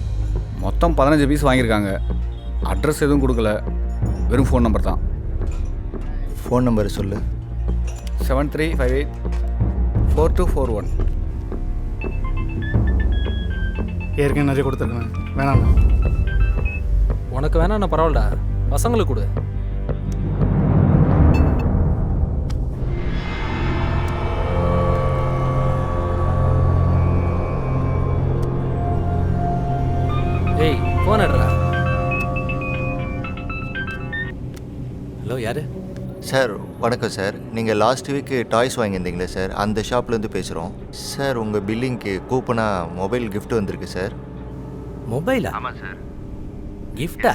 மொத்தம் 15 பீஸ் வாங்கியிருக்காங்க. அட்ரஸ் எதுவும் கொடுக்கல, வெறும் ஃபோன் நம்பர் தான். ஃபோன் நம்பர் சொல்லு. 73584241. ஏற்கனவே நிறைய கொடுத்துருக்கேன், வேணாம். உனக்கு வேணா நான் பரவாயில்லடா, பசங்களுக்கு கொடு. ஏய், ஃபோன் எடுறா. ஹலோ, யாரு? சார் வணக்கம் சார். நீங்கள் லாஸ்ட் வீக்கு டாய்ஸ் வாங்கியிருந்தீங்களே சார், அந்த ஷாப்லேருந்து பேசுகிறோம் சார். உங்கள் பில்லிங்க்கு கூப்பனாக மொபைல் கிஃப்ட் வந்திருக்கு சார். மொபைலா? ஆமாம் சார். கிஃப்டா?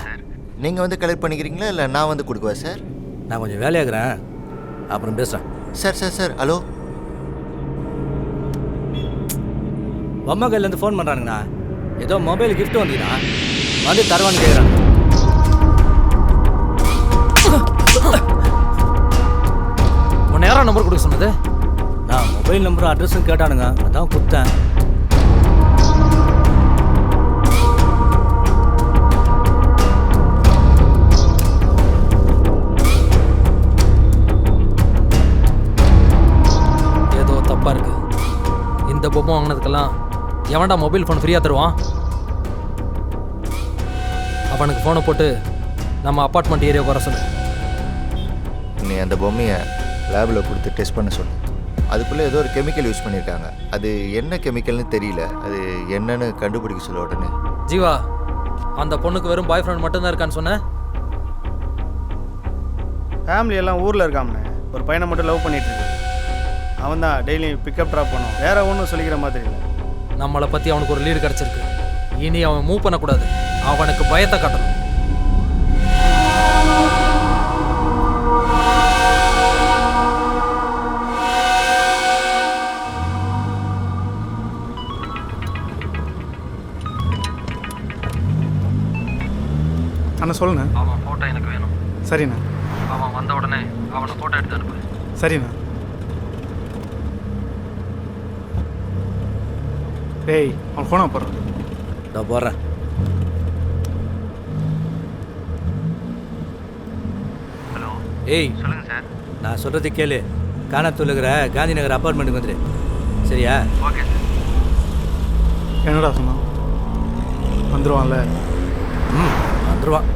நீங்கள் வந்து கலெக்ட் பண்ணிக்கிறீங்களா இல்லை நான் வந்து கொடுக்குவா சார்? நான் கொஞ்சம் வேலையாகிறேன், அப்புறம் பேசுகிறேன். Sir hello. அம்மா கையிலேருந்து ஃபோன் பண்ணுறாங்கண்ணா. ஏதோ மொபைல் கிஃப்ட் வந்தீங்கன்னா வந்து தருவான்னு கேட்குறாங்க. உன்னை யாரா நம்பர் கொடுக்க சொன்னது? நான் மொபைல் நம்பரும் அட்ரஸும் கேட்டானுங்க, அதான் கொடுத்தேன். லேப்டாப்பும் வாங்கினதுக்கெல்லாம் எவன்டா மொபைல் ஃபோன் ஃப்ரீயாக தருவான்? அவனுக்கு ஃபோனை போட்டு நம்ம அப்பார்ட்மெண்ட் ஏரியாவுக்கு வர சொல்லு. நீ அந்த பொம்மையை லேபில் கொடுத்து டெஸ்ட் பண்ண சொல்லு. அதுக்குள்ளே ஏதோ ஒரு கெமிக்கல் யூஸ் பண்ணியிருக்காங்க. அது என்ன கெமிக்கல்னு தெரியல. அது என்னன்னு கண்டுபிடிக்க சொல்ல உடனே. ஜீவா, அந்த பொண்ணுக்கு வெறும் பாய் ஃப்ரெண்ட் மட்டும்தான் இருக்கான்னு சொன்னேன். ஃபேமிலி எல்லாம் ஊரில் இருக்காமண்ணே. ஒரு பையனை மட்டும் லவ் பண்ணிட்டு இருக்கு. அவன் தான் டெய்லி பிக்கப் ட்ராப் பண்ணுவான். வேற ஒன்றும் சொல்லிக்கிற மாதிரி இல்லை. நம்மளை பற்றி அவனுக்கு ஒரு லீடு கிடச்சிருக்கு. இனி அவன் மூவ் பண்ணக்கூடாது. அவனுக்கு பயத்தை காட்டணும். அண்ணா சொல்லுண்ணா. அவன் ஃபோட்டோ எனக்கு வேணும். சரிண்ணா. அவன் வந்த உடனே அவனை ஃபோட்டோ எடுத்து அனுப்பு. சரிண்ணா. டேய், அவன் ஃபோனை போடுறான். நான் போடுறேன். ஹலோ. ஏய் சொல்லுங்கள் சார். நான் சொல்கிறது கேளு. காணத்தூர் இருக்கிற காந்தி நகர் அப்பார்ட்மெண்ட்டுக்கு வந்துடு. சரியா? Okay sir. என்னடா சொன்னான்? வந்துடுவான்ல? வந்துடுவான்.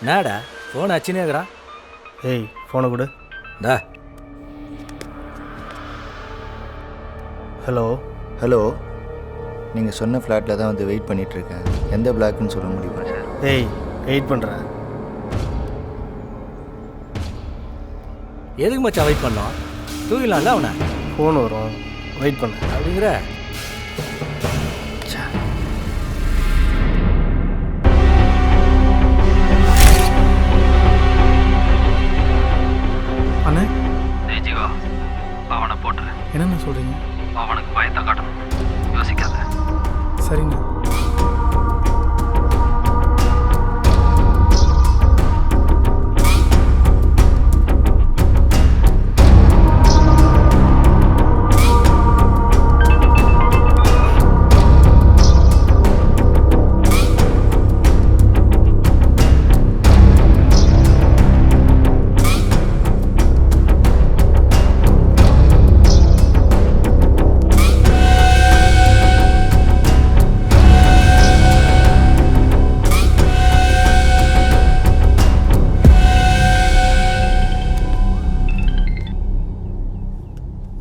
என்னடா ஃபோன் அச்சுனே இருக்கிறான்? ஏய், ஃபோனை கொடு. டா. ஹலோ. ஹலோ, நீங்கள் சொன்ன ஃப்ளாட்டில் தான் வந்து வெயிட் பண்ணிகிட்ருக்கேன். எந்த பிளாக்குன்னு சொல்ல முடியுமா சார்? ஏய், வெயிட் பண்ணுறேன். எதுக்கு மச்சான் வெயிட் பண்ணோம்? தூங்கிடலாம்ல அவனை. ஃபோன் வரும், வெயிட் பண்ண அப்படிங்கிற. அண்ணே. டேய் ஜீவா, அவனை போட்டுரு. என்னென்ன சொல்கிறீங்க? அவனுக்கு பயத்தை காட்டணும். யோசிக்காத. சரிண்ணா.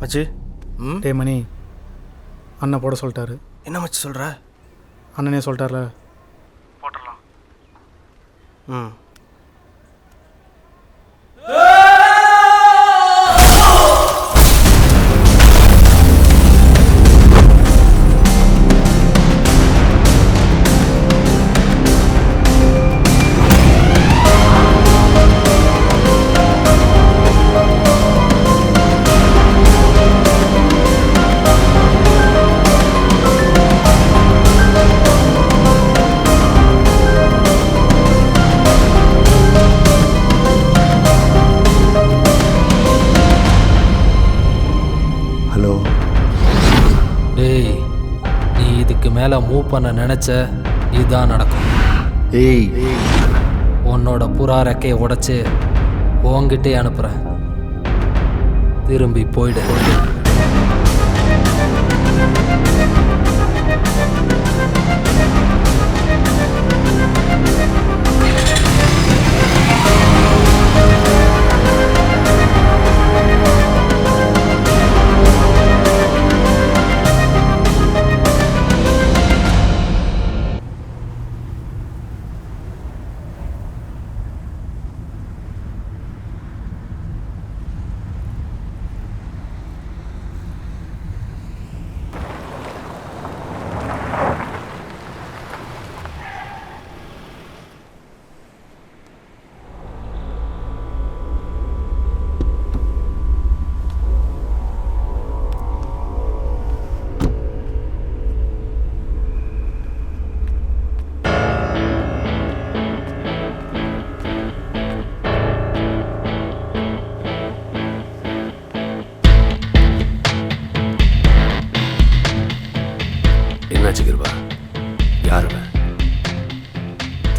மச்சி. டே மணி, அண்ணன் போட சொல்லிட்டாரு. என்ன மச்சி சொல்கிற? அண்ணனே சொல்லிட்டார்ல. போட்டுடலாம். ம். மேலே மூவ் பண்ண நினச்ச இதுதான் நடக்கும். ஏய், உன்னோட புறா ரெக்கையை உடைச்சு உன்கிட்டே அனுப்புகிறேன். திரும்பி போயிடு.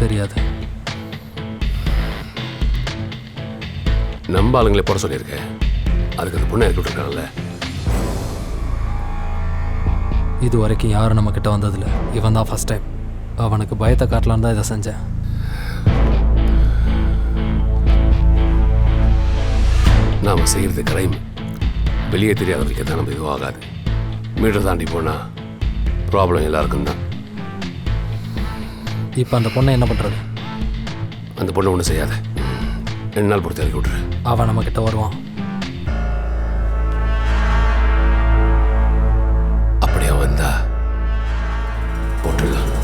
தெரியாது. நம்ம ஆளுங்களே போட சொல்லியிருக்கேன், அதுக்கு அந்த பொண்ணை இறக்கி விட்டுருக்காங்கல்ல. இது வரைக்கும் யாரும் நம்ம கிட்ட வந்ததில்ல, இவன் தான் ஃபர்ஸ்ட் டைம். அவனுக்கு பயத்தை காட்டலான்னு தான் இதை செஞ்சேன். நாம் செய்கிறது கிரைம், வெளியே தெரியாதவர்களுக்கு தான் நம்ம இதுவும் ஆகாது. மீட்டர் தாண்டி போனால் ப்ராப்ளம் எல்லாருக்கும் தான். இப்போ அந்த பொண்ணை என்ன பண்ணுறது? அந்த பொண்ணை ஒன்றும் செய்யாத, 2 நாள் பொறுத்து இறக்கி விட்ரு. அவன் நம்ம கிட்ட வருவான். அப்படியே வந்தா போட்டுடலாம்.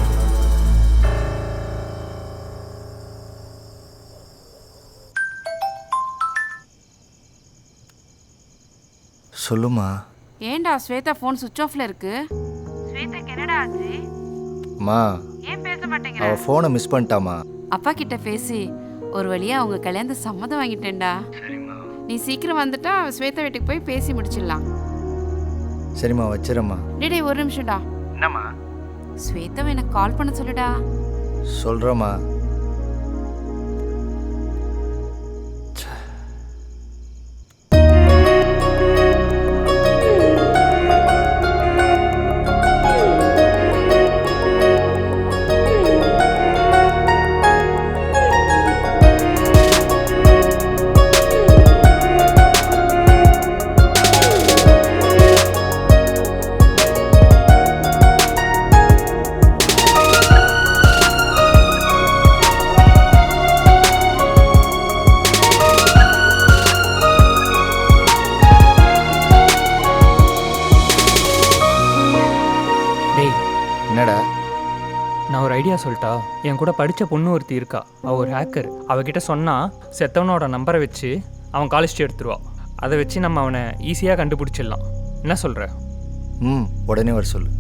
சொல்லுமா. ஏன்டா ஸ்வேதா ஃபோன் சுவிட்ச் ஆஃப்ல இருக்கு? ஸ்வேதாக்கு என்னடா ஆச்சு? அம்மா, ஏன் பேச மாட்டேங்கிற? அவ ஃபோனை மிஸ் பண்ணிட்டாமா. அப்பா கிட்ட பேசி ஒரு வழியா அவங்க கல்யாணத்தை சம்மதம் வாங்கிட்டேன்டா. நீ சீக்கிரம் வந்துட்டா ஸ்வேதா வீட்டுக்கு போய் பேசி முடிச்சிடலாம். சரிம்மா, வச்சிரம்மா. டேய் ஒரு நிமிஷம்டா. என்னம்மா? ஸ்வேதாவை எனக்கு கால் பண்ண சொல்லுடா. சொல்கிறேம்மா. என்னடா? நான் ஒரு ஐடியா சொல்லிட்டா. என் கூட படித்த பொண்ணு ஒருத்தி இருக்கா, அவள் ஒரு ஹேக்கர். அவகிட்ட சொன்னால் செத்தவனோட நம்பரை வச்சு அவன் காலேஜ் எடுத்துருவா. அதை வச்சு நம்ம அவனை ஈஸியாக கண்டுபிடிச்சிடலாம். என்ன சொல்கிற? உடனே வர சொல்லு.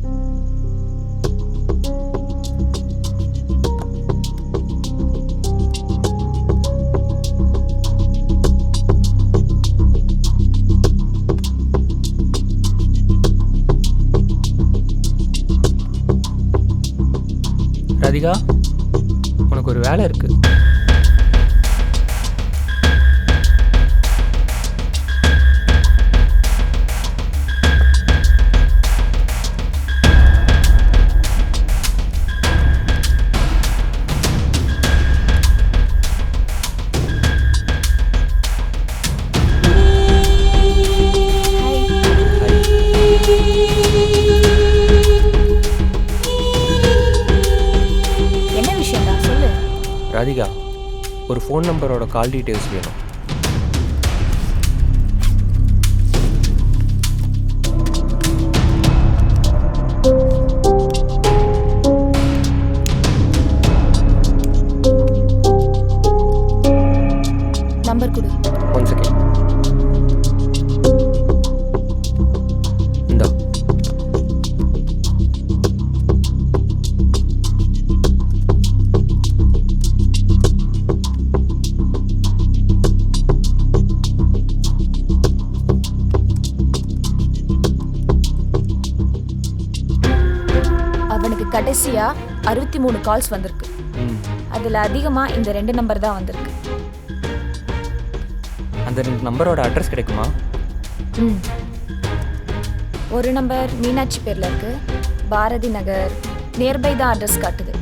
ராதிகா, உனக்கு ஒரு வேலை இருக்கு. ராதிகா, ஒரு ஃபோன் நம்பரோட கால் டீட்டெயில்ஸ் வேணும். நம்பர் கொடு. 1 செகண்ட். இந்தா. கடைசியா 63 கால்ஸ் வந்திருக்கு. அதுல அதிகமா இந்த 2 நம்பர் தான் வந்திருக்கு. அந்த 2 நம்பரோட அட்ரஸ் கிடைக்குமா? ஒரு நம்பர் மீனாட்சி பேர்ல இருக்கு, பாரதி நகர் நியர்பை தான் அட்ரஸ் காட்டுது.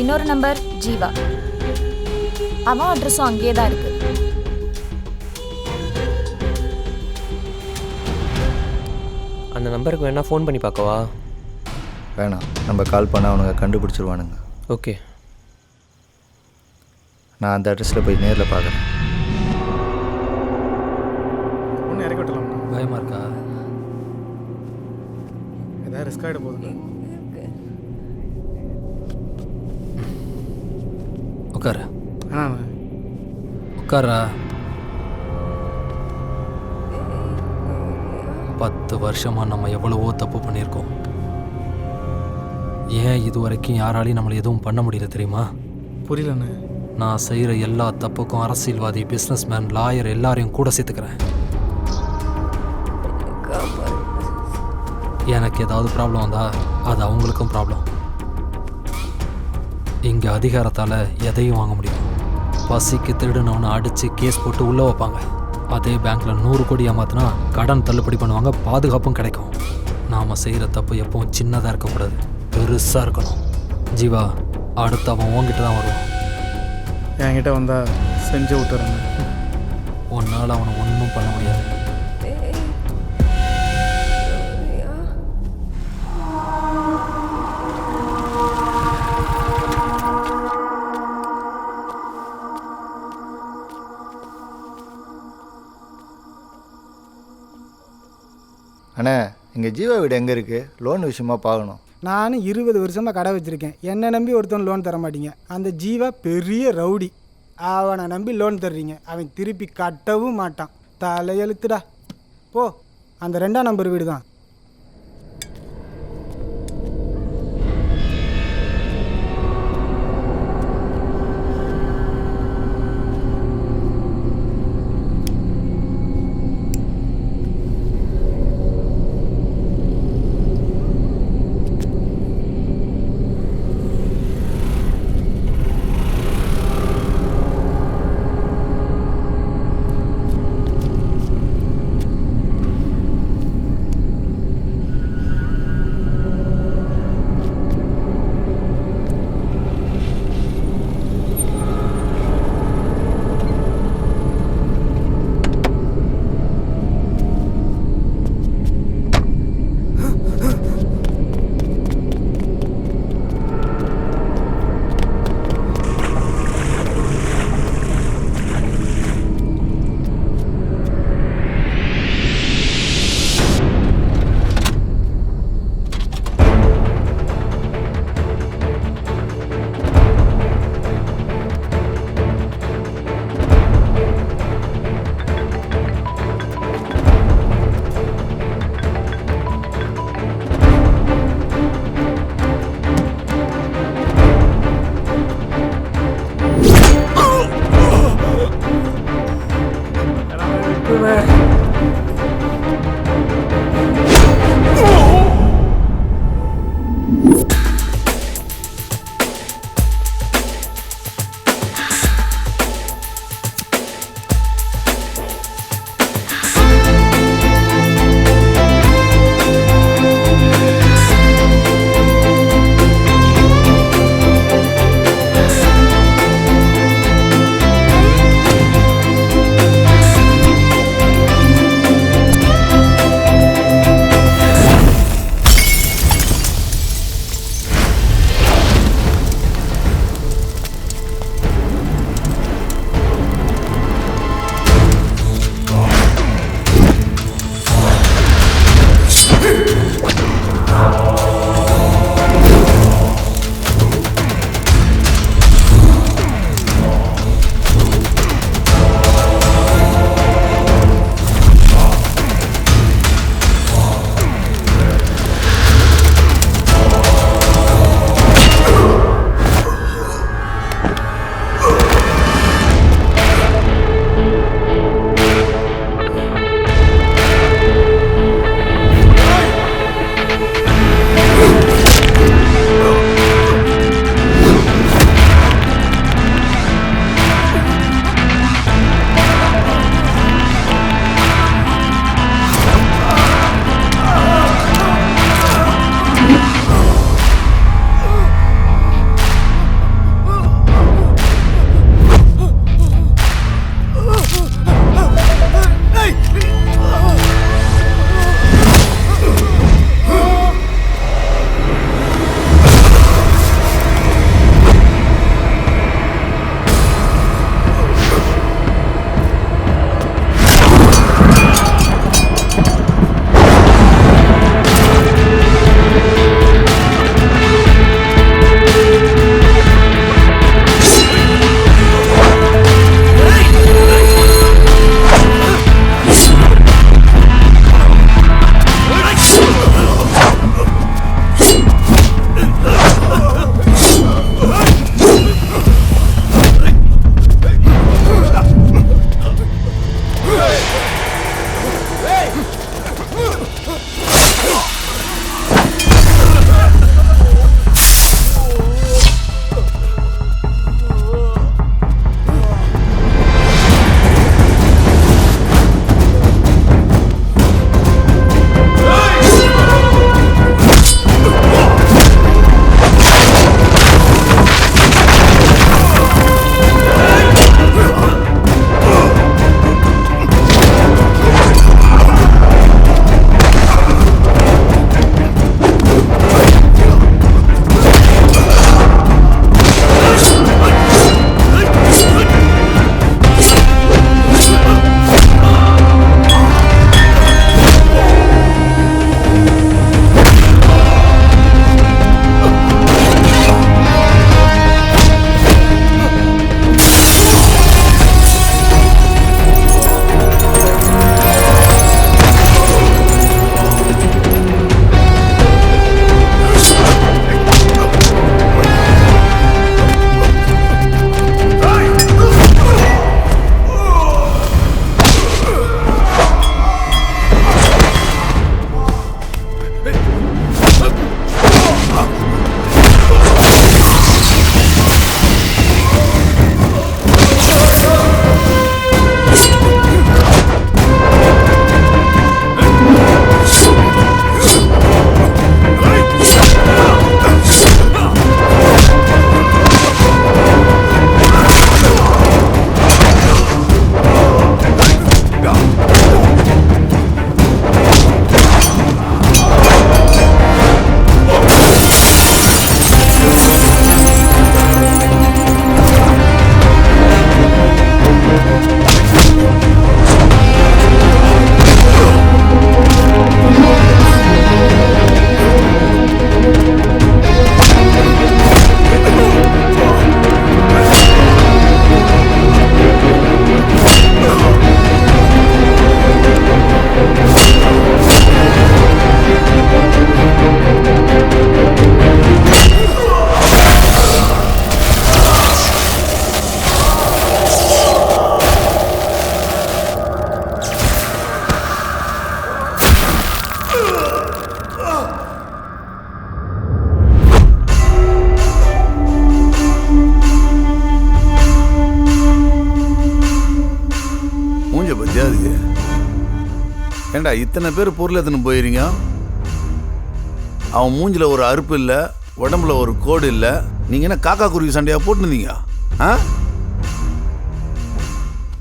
இன்னொரு நம்பர் ஜீவா, அவன் அட்ரஸும் அங்கேயே தான் இருக்கு. அந்த நம்பருக்கு வேணா ஃபோன் பண்ணி பார்க்கவா? வேணாம், நம்ம கால் பண்ணால் அவனுங்க கண்டுபிடிச்சிருவானுங்க. ஓகே, நான் அந்த அட்ரஸில் போய் நேரில் பார்க்குறேன். ஒன்று இறக்கி விட்டலாம். பயமாக இருக்கா? ஏதாவது ரிஸ்க் ஆகிட போகுது. உட்கார உட்காரா. 10 வருஷமா நம்ம எவ்வளவோ தப்பு பண்ணியிருக்கோம். ஏன் இது வரைக்கும் யாராலையும் நம்மளை எதுவும் பண்ண முடியல தெரியுமா? புரியலண்ணே. நான் செய்கிற எல்லா தப்புக்கும் அரசியல்வாதி, பிஸ்னஸ்மேன், லாயர் எல்லாரையும் கூட சேர்த்துக்கிறேன். எனக்கு ஏதாவது ப்ராப்ளம் வந்தா அது அவங்களுக்கும் ப்ராப்ளம். இங்கே அதிகாரத்தால் எதையும் வாங்க முடியும். பசிக்கு திருடுனவனை அடித்து கேஸ் போட்டு உள்ளே வைப்பாங்க. அதே பேங்க்கில் 100 கோடி ஏமாத்தினா கடன் தள்ளுபடி பண்ணுவாங்க, பாதுகாப்பும் கிடைக்கும். நாம் செய்கிற தப்பு எப்பவும் சின்னதாக இருக்கக்கூடாது, பெருசாக இருக்கணும். ஜீவா, அடுத்து அவன் உன்கிட்ட தான் வருவான். என்கிட்ட வந்தால் செஞ்சு விட்டுறேன். உன்னால் அவனை ஒன்றும் பண்ண முடியாது. அண்ணா, இங்கே ஜீவா வீடு எங்கே இருக்குது? லோன் விஷயமா பார்க்கணும். நானும் 20 வருஷமாக கடை வச்சுருக்கேன். என்னை நம்பி ஒருத்தன் லோன் தர மாட்டீங்க. அந்த ஜீவா பெரிய ரவுடி, அவனை நம்பி லோன் தர்றீங்க. அவன் திருப்பி கட்டவும் மாட்டான். தலையெழுத்துடா. போ, அந்த 2ஆம் நம்பர் வீடு தான். ஏண்டா இத்தனை பேர் பொருள் எத்தனை போயிருங்க? அவன் மூஞ்சில் ஒரு அறுப்பு இல்லை, உடம்புல ஒரு கோடு இல்லை. நீங்கள் என்ன காக்கா குருவி சண்டையாக போட்டுருந்தீங்க? ஆ,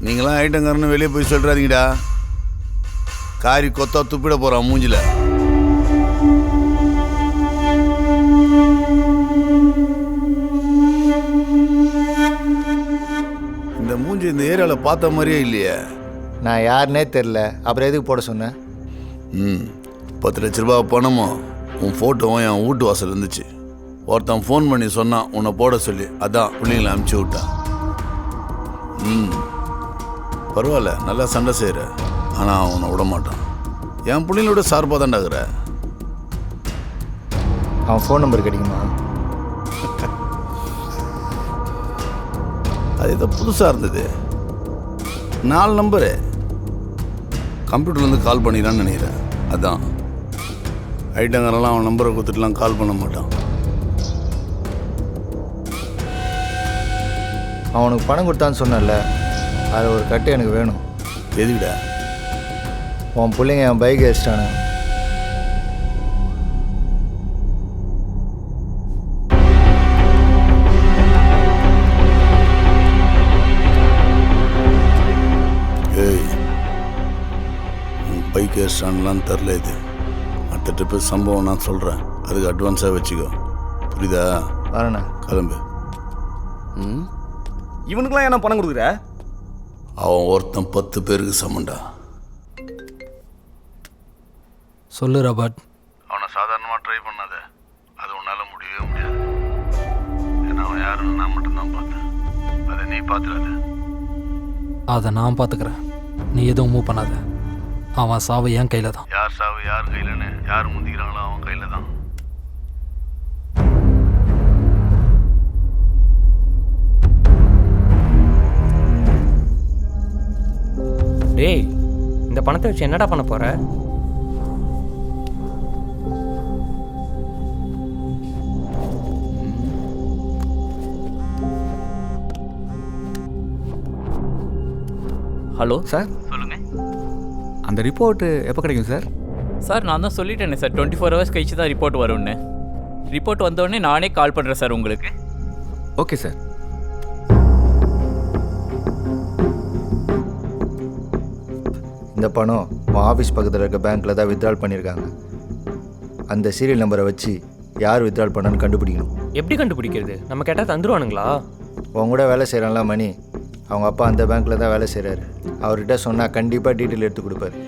நீங்களாம் ஐட்டங்காரன்னு வெளியே போய் சொல்கிறாதீங்கடா. காரி கொத்தா துப்பிட போகிறான் மூஞ்சில். இந்த மூஞ்சி இந்த ஏரியாவில் பார்த்த மாதிரியே இல்லையே. நான் யாருன்னே தெரில, அப்புறம் எதுக்கு போட சொன்னேன்? 10 லட்ச ரூபா பணமும் உன் ஃபோட்டோவும் என் வீட்டு வாசல் இருந்துச்சு. ஒருத்தன் ஃபோன் பண்ணி சொன்னான் உன்னை போட சொல்லி. அதான் பிள்ளைங்களை அனுப்பிச்சி விட்டான். பரவாயில்ல, நல்லா சண்டை செய்கிற. ஆனால் அவனை விட மாட்டான். என் பிள்ளைங்களோட சார்பாக தாண்டாகிற. அவன் ஃபோன் நம்பர் கிடைக்குமா? அது ஏதோ புதுசாக இருந்தது. 4 நம்பரு கம்ப்யூட்டர்லேருந்து கால் பண்ணிடலான்னு நினைக்கிறேன். அதான் ஐட்டங்காரெல்லாம் அவன் நம்பரை கொடுத்துட்டுலாம் கால் பண்ண மாட்டான். அவனுக்கு பணம் கொடுத்தான்னு சொன்னல, அது ஒரு கட்டு எனக்கு வேணும். எதுக்கிட்ட? உன் பிள்ளைங்க என் பைக் அடிச்சிட்டானு. ஏய், உன் பைக் அடிச்சிட்டான்லாம் தெரில. இது அடுத்த ட்ரிப்பு சம்பவம் நான் சொல்கிறேன். அதுக்கு அட்வான்ஸாக வச்சுக்கோ. புரியுதா? வரண்ணா, கிளம்பு. இவனுக்குலாம் என்ன பணம் கொடுக்குற? அவன் ஒருத்தன் 10 பேருக்கு சமண்டா. சொல்லு ராபர்ட். அவனை சாதாரணமாக ட்ரை பண்ணாத. அது உன்னால் முடியவே முடியாது. ஏன்னா அவன் யாருன்னு நான் மட்டும்தான் பார்த்தேன். அதை நீ பார்த்துடாத. அதை நான் பார்த்துக்கிறேன். நீ எதுவும் மூவ் பண்ணாத. அவன் சாவு என் கையில் தான். யார் சாவு யார் கையிலன்னு யார் முந்திக்கிறாங்களோ அவன் கையில் தான். டேய், இந்த பணத்தை வச்சு என்னடா பண்ண போற? ஹலோ சார், சொல்லுங்கள். அந்த ரிப்போர்ட்டு எப்போ கிடைக்கும் சார்? சார், நான் தான் சொல்லிட்டேனே சார், 24 ஹவர்ஸ் கழிச்சு தான் ரிப்போர்ட் வரும்னு. ரிப்போர்ட் வந்தோடனே நானே கால் பண்ணுறேன் சார் உங்களுக்கு. Okay sir. இந்த பணம் உன் ஆஃபீஸ் பக்கத்தில் இருக்க பேங்க்கில் தான் வித்ட்ரால் பண்ணியிருக்காங்க. அந்த சீரியல் நம்பரை வச்சு யார் வித்ட்ரால் பண்ணான்னு கண்டுபிடிக்கணும். எப்படி கண்டுபிடிக்கிறது? நம்ம கேட்டால் தந்துருவானுங்களா? உன் கூட வேலை செய்கிறான்ல மணி, அவங்க அப்பா அந்த பேங்க்கில் தான் வேலை செய்கிறாரு. அவர்கிட்ட சொன்னால் கண்டிப்பாக டீட்டெயில் எடுத்து கொடுப்பாரு.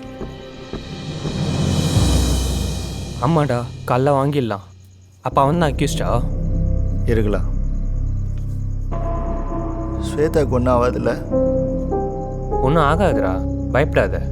ஆமாடா, காலைல வாங்கிடலாம். அப்போ அவன் தான் அக்யூஸ்டா இருக்கலாம். ஸ்வேதாக்கு ஒன்றும் ஆகாதுல்ல? ஒன்றும் ஆகாதுடா, பயப்படாத.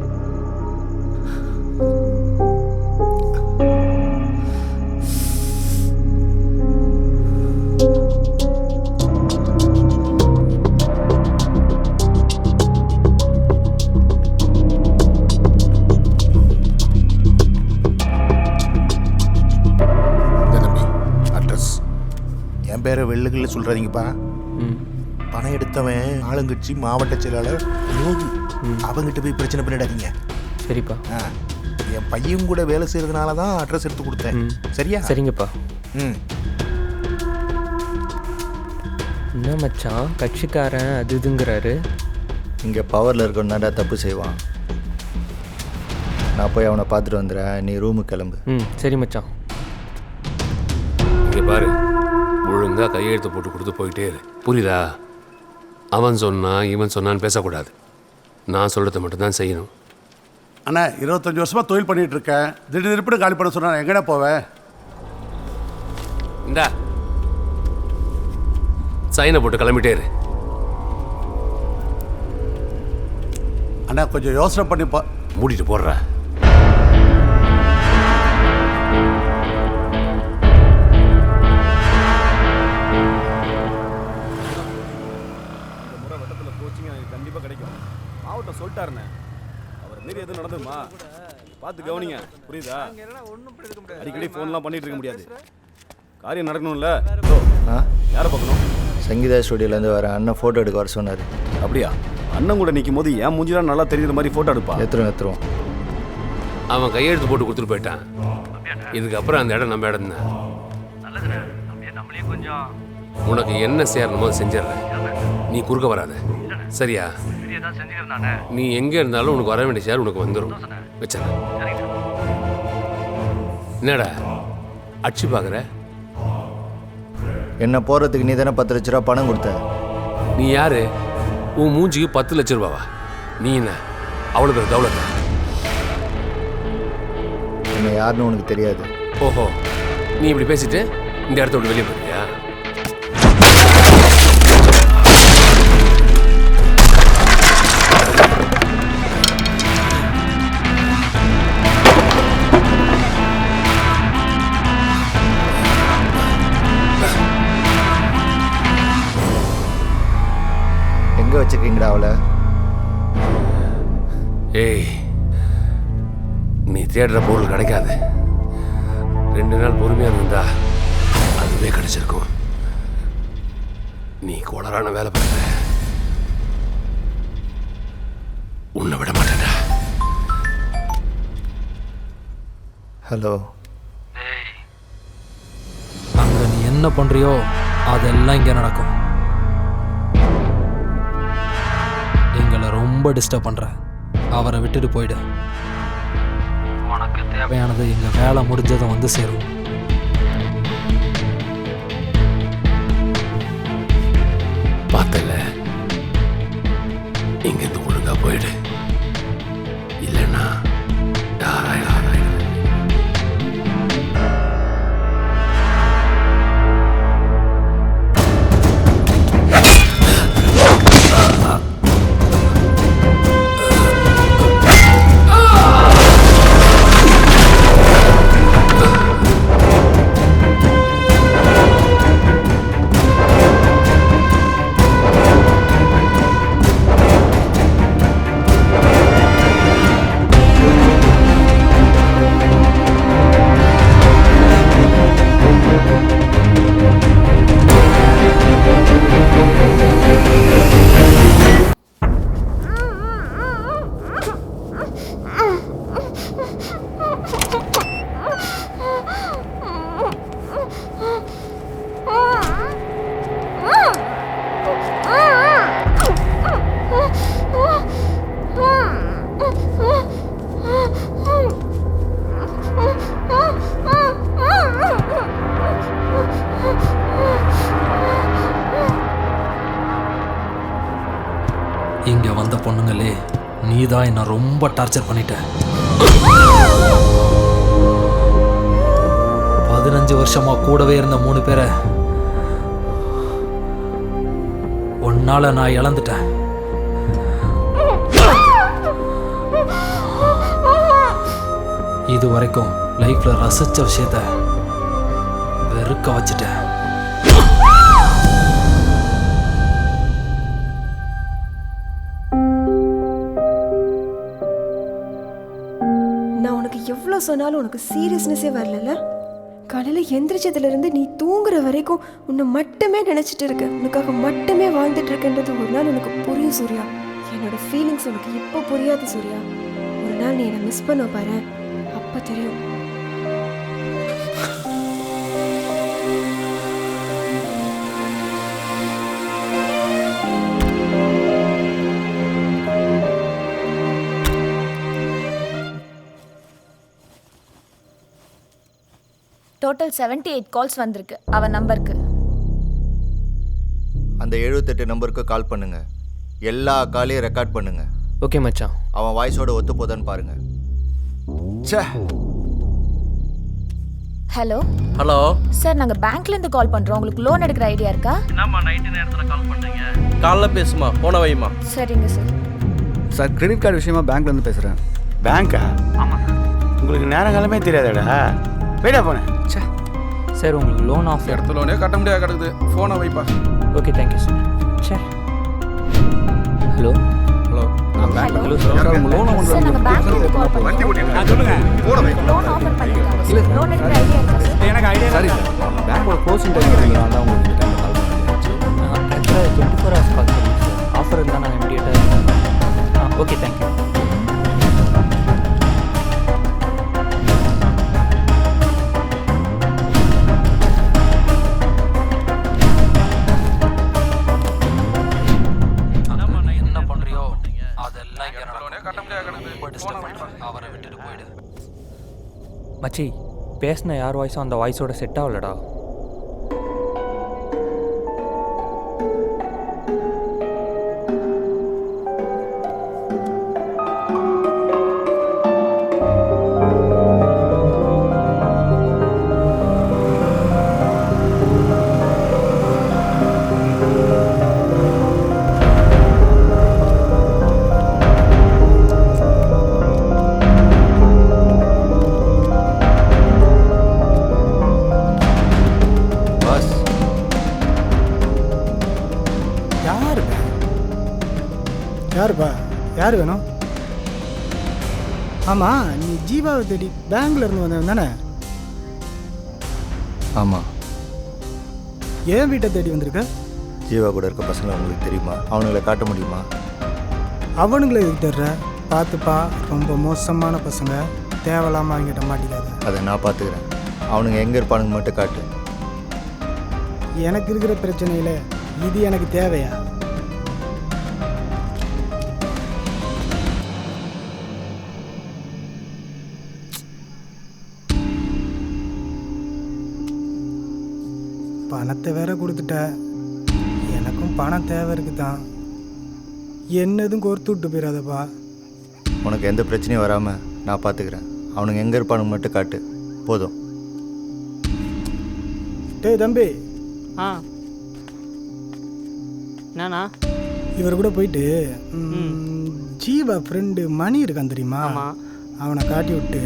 என் பேரை வெள்ளுகளில் சொல்கிறாதீங்கப்பா. பணம் எடுத்தவன் ஆளுங்கட்சி மாவட்ட செயலாளர் யோகி. அவங்ககிட்ட போய் பிரச்சனை பண்ணிடாதீங்க. சரிப்பா. என் பையன் கூட வேலை செய்கிறதுனால தான் அட்ரஸ் எடுத்து கொடுத்தேன். சரியா? சரிங்கப்பா. என்ன மச்சான் கட்சிக்காரன் அது இதுங்கிறாரு? இங்கே பவரில் இருக்கணும்னாடா தப்பு செய்வான். நான் போய் அவனை பார்த்துட்டு வந்துடுறேன், நீ ரூமுக்கு கிளம்பு. சரி மச்சான். இங்கே பாரு, ஒழுங்காக கையெழுத்து போட்டு கொடுத்து போயிட்டே இரு. புரியுதா? அவன் சொன்னான் இவன் சொன்னான்னு பேசக்கூடாது. நான் சொல்கிறத மட்டும்தான் செய்யணும். அண்ணா, 25 வருஷமாக தொழில் பண்ணிகிட்டு இருக்கேன். திடீர்னு காலி பண்ண சொன்னா எங்கடா போவேன்? இந்தா சைனை போட்டு கிளம்பிட்டே இரு. அண்ணா, கொஞ்சம் யோசனை பண்ணி மூடிட்டு போடுற. கண்டிப்பாக கிடைக்கும். மாவட்டம் சொல்லிட்டாருண்ணே, அவர் மீறி எதுவும் நடந்துருமா பார்த்து கவனிங்க. புரியுதா? அடிக்கடி ஃபோன்லாம் பண்ணிட்டு இருக்க முடியாது. காரியம் நடக்கணும்ல. யாரை பார்க்கணும்? சங்கீதா ஸ்டுடியோலேருந்து வர அண்ணன் ஃபோட்டோ எடுக்க வர சொன்னார். அப்படியா? அண்ணன் கூட நிற்கும் போது என் மூஞ்சிலாம் நல்லா தெரியுற மாதிரி ஃபோட்டோ எடுப்பா. எடுத்துருவோம். அவன் கையெழுத்து போட்டு கொடுத்துட்டு போயிட்டான். இதுக்கப்புறம் அந்த இடம் நம்ம இடம் தான். உனக்கு என்ன சேரணுமோ செஞ்சிடறேன். நீ குறுக்க வராத, சரியா? நீ எங்கே இருந்தாலும் உனக்கு வர வேண்டிய ஷேர் உனக்கு வந்துடும். வச்சேன். என்னடா அடிச்சு பார்க்குற? என்ன போகிறதுக்கு நீ தானே 10 லட்ச ரூபா பணம் கொடுத்த. நீ யாரு? உன் மூஞ்சிக்கு 10 லட்ச ரூபாவா? நீ என்ன அவ்வளோ பேர் தௌலத்தா? என்ன யாருன்னு உனக்கு தெரியாது. ஓஹோ, நீ இப்படி பேசிட்டு இந்த இடத்த விட்டு வெளியே போறியா? எங்கே வச்சுருக்கீங்கடா அவளை? ஏய், நீ தேடுற பொருள் கிடைக்காது. 2 நாள் பொறுமையாக இருந்தா அதுவே கிடைச்சிருக்கும். நீ கோளரான வேலை பார்க்குற, உன்னை விட மாட்டேன்டா. ஹலோ. அங்கே நீ என்ன பண்ணுறியோ அதெல்லாம் இங்கே நடக்கும். எங்களை ரொம்ப டிஸ்டர்ப் பண்ணுற, அவரை விட்டுட்டு போயிடு. உனக்கு தேவையானது எங்கள் வேலை முடிஞ்சதை வந்து சேரும். பார்த்தல, இங்கிருந்து ஒழுங்கா போயிடு, இல்லைன்னா யாராயிரம். இங்கே வந்த பொண்ணுங்களே, நீ தான் என்னை ரொம்ப டார்ச்சர் பண்ணிட்ட. 15 வருஷமா கூடவே இருந்த 3 பேரை உன்னால நான் இழந்துட்டேன். இது வரைக்கும் லைஃப்ல ரசிச்ச விஷயத்த வெறுக்க வச்சுட்டேன். நான் உனக்கு எவ்வளோ சொன்னாலும் உனக்கு சீரியஸ்னஸே வரல. காலையில் எந்திரிச்சதுலேருந்து நீ தூங்குற வரைக்கும் உன்னை மட்டுமே நினச்சிட்டு இருக்க, உனக்காக மட்டுமே வாழ்ந்துட்டு இருக்கன்றது ஒரு நாள் உனக்கு புரியும் சூர்யா. என்னோட ஃபீலிங்ஸ் உனக்கு இப்போ புரியாது சூர்யா. ஒரு நாள் நீ என்னை மிஸ் பண்ண பாரு, அப்போ தெரியும். டோட்டல் 78 கால்ஸ் வந்திருக்கு அவன் நம்பருக்கு. அந்த 78 நம்பருக்கு கால் பண்ணுங்க. எல்லா காலையும் ரெக்கார்ட் பண்ணுங்க. ஓகே மச்சான். அவன் வாய்ஸோட ஒத்து போதான்னு பாருங்க. ச்சே. ஹலோ ஹலோ சார், நாங்கள் பேங்க்லேருந்து கால் பண்ணுறோம். உங்களுக்கு லோன் எடுக்கிற ஐடியா இருக்கா? என்னம்மா நைட்டு நேரத்தில் கால் பண்ணுறீங்க? காலைல பேசுமா, போன வைமா. சரிங்க சார். சார், கிரெடிட் கார்டு விஷயமா பேங்க்லேருந்து பேசுகிறேன். பேங்க்கா? ஆமாம் சார். உங்களுக்கு நேரங்காலமே தெரியாதாடா? போய்டா போனேன். சே சார், உங்களுக்கு லோன் ஆஃப் இடத்துல லோனே கட்ட முடியாது கிடக்குது. ஃபோனை வைப்பா. Okay, thank you sir. சே hello hello. Hello sir, loan sir, நாங்கள் பேங்க்லேருந்து கால் பண்ணுறோம். சொல்லுங்க. ஃபோனை வைப்பா. லோன் ஆஃபர் பண்ணிக்கலாம். லோன் எடுக்கிற ஐடியா இருக்கா சார்? எனக்கு ஐடியா சரி சார். பேங்க்கோட க்ளோசிங் டைம் இருக்குங்களா? அதான் உங்களுக்கு இந்த டைமில் கால் பண்ணுறேன். ஆக்சுவலாக 24 hours கால் பண்ணுறோம் சார். ஆஃபர் இருந்தால் நாங்கள் இமீடியட்டாக. Okay, thank you. மச்சி பேசின யார் வாய்ஸும் அந்த வாய்ஸோட செட் ஆகலடா. யாருப்பா? யார் வேணும்? ஆமாம், நீ ஜீவாவை தேடி பேங்க்ல இருந்து வந்தவன் தானே? ஆமாம். ஏன் வீட்டை தேடி வந்திருக்க? ஜீவா கூட இருக்க பசங்களை உங்களுக்கு தெரியுமா? அவனுங்களை காட்ட முடியுமா? அவனுங்களை எதுக்கு தர்ற? பார்த்துப்பா, ரொம்ப மோசமான பசங்க, தேவையில்லாமல் அவங்ககிட்ட மாட்டிக்காத. அதை நான் பார்த்துக்கிறேன். அவனுங்க எங்கே இருப்பானுங்க மட்டும் காட்டு. எனக்கு இருக்கிற பிரச்சனையில் இது எனக்கு தேவையா? பணத்தை வேற கொடுத்துட்ட. எனக்கும் பணம் தேவை இருக்குதான். என்னதும் கோர்த்து விட்டு போயிடாதப்பா. உனக்கு எந்த பிரச்சனையும் வராமல் நான் பார்த்துக்கிறேன். அவனுங்க எங்கே இருப்பானுங்க மட்டும் காட்டு, போதும். டேய் தம்பி. என்னண்ணா? இவர் கூட போயிட்டு ஜீவா ஃப்ரெண்டு மணி இருக்கான் தெரியுமா? அவனை காட்டி விட்டு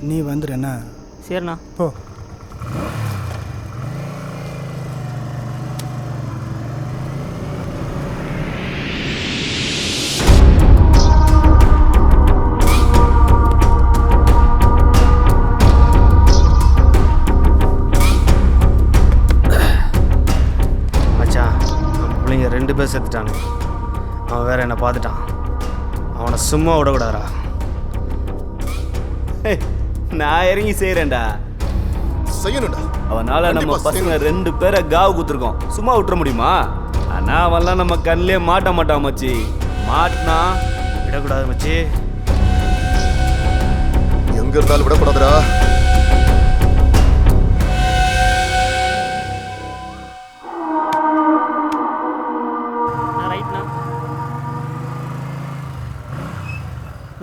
நீ வந்துடுறேண்ணா. சரிண்ணா. போ. ரெண்டு பேர் செத்துட்டானு. அவன் வேற என்னை பார்த்துட்டான். அவனை சும்மா விடக்கூடாதா? நான் இறங்கி செய்கிறேன்டா. செய்யணும்டா. அவனால் நம்ம பசங்க 2 பேரை காவு குத்துருக்கோம். சும்மா விட்டுற முடியுமா? ஆனால் அவன்லாம் நம்ம கண்ணிலே மாட்ட மாட்டான் மச்சி. மாட்டினா விடக்கூடாது மச்சி. எங்க இருந்தாலும் விடக்கூடாதுடா.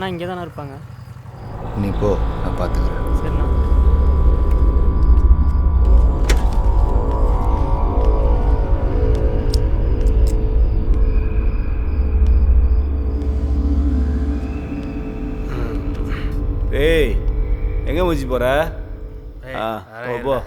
நான் இங்கே தானே இருப்பாங்க. நீ போ, நான் பார்த்துக்கிறேன். சரிண்ணா. ஏய், எங்கே முடிச்சு போகிற? போ.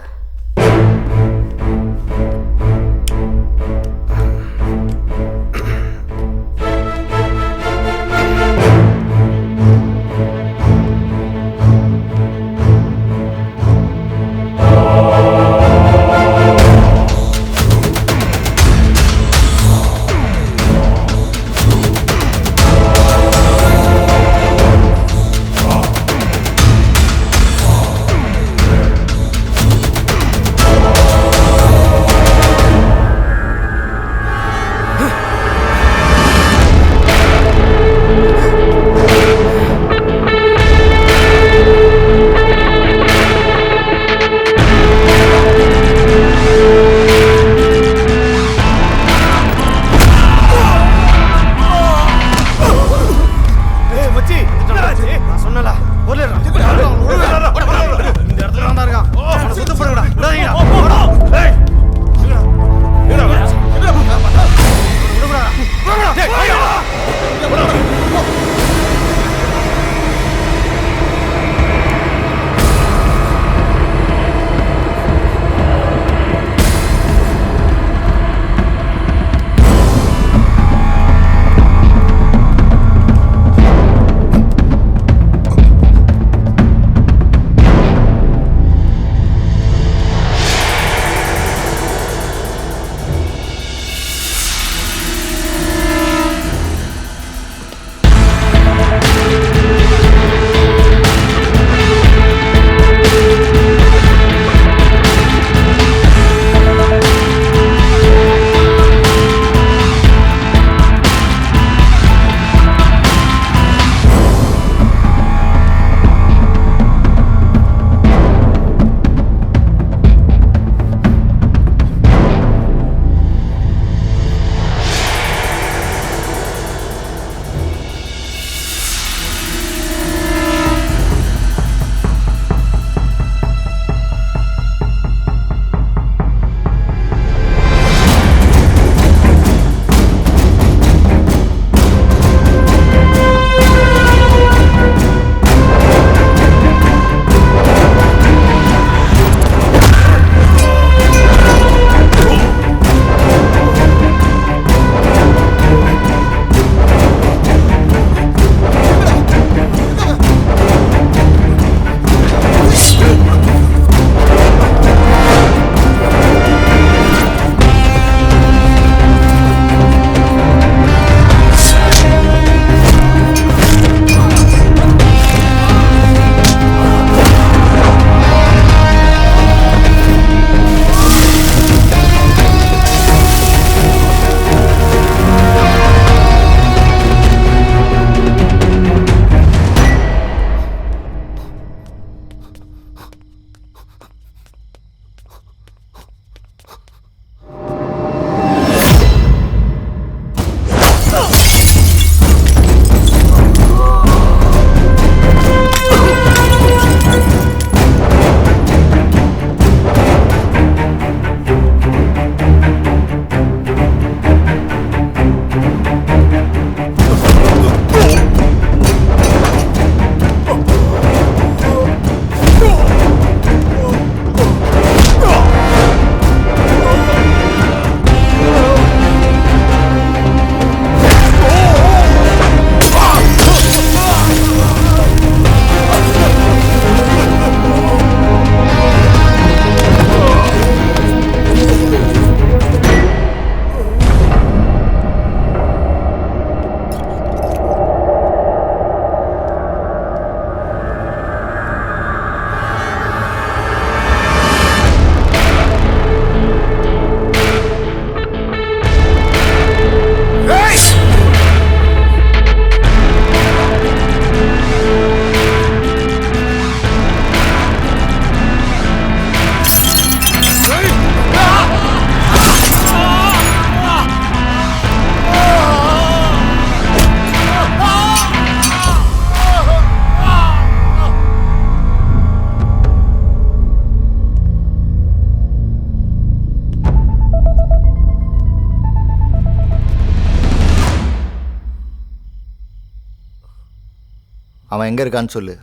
அவன் எங்கே இருக்கான்னு சொல்லு.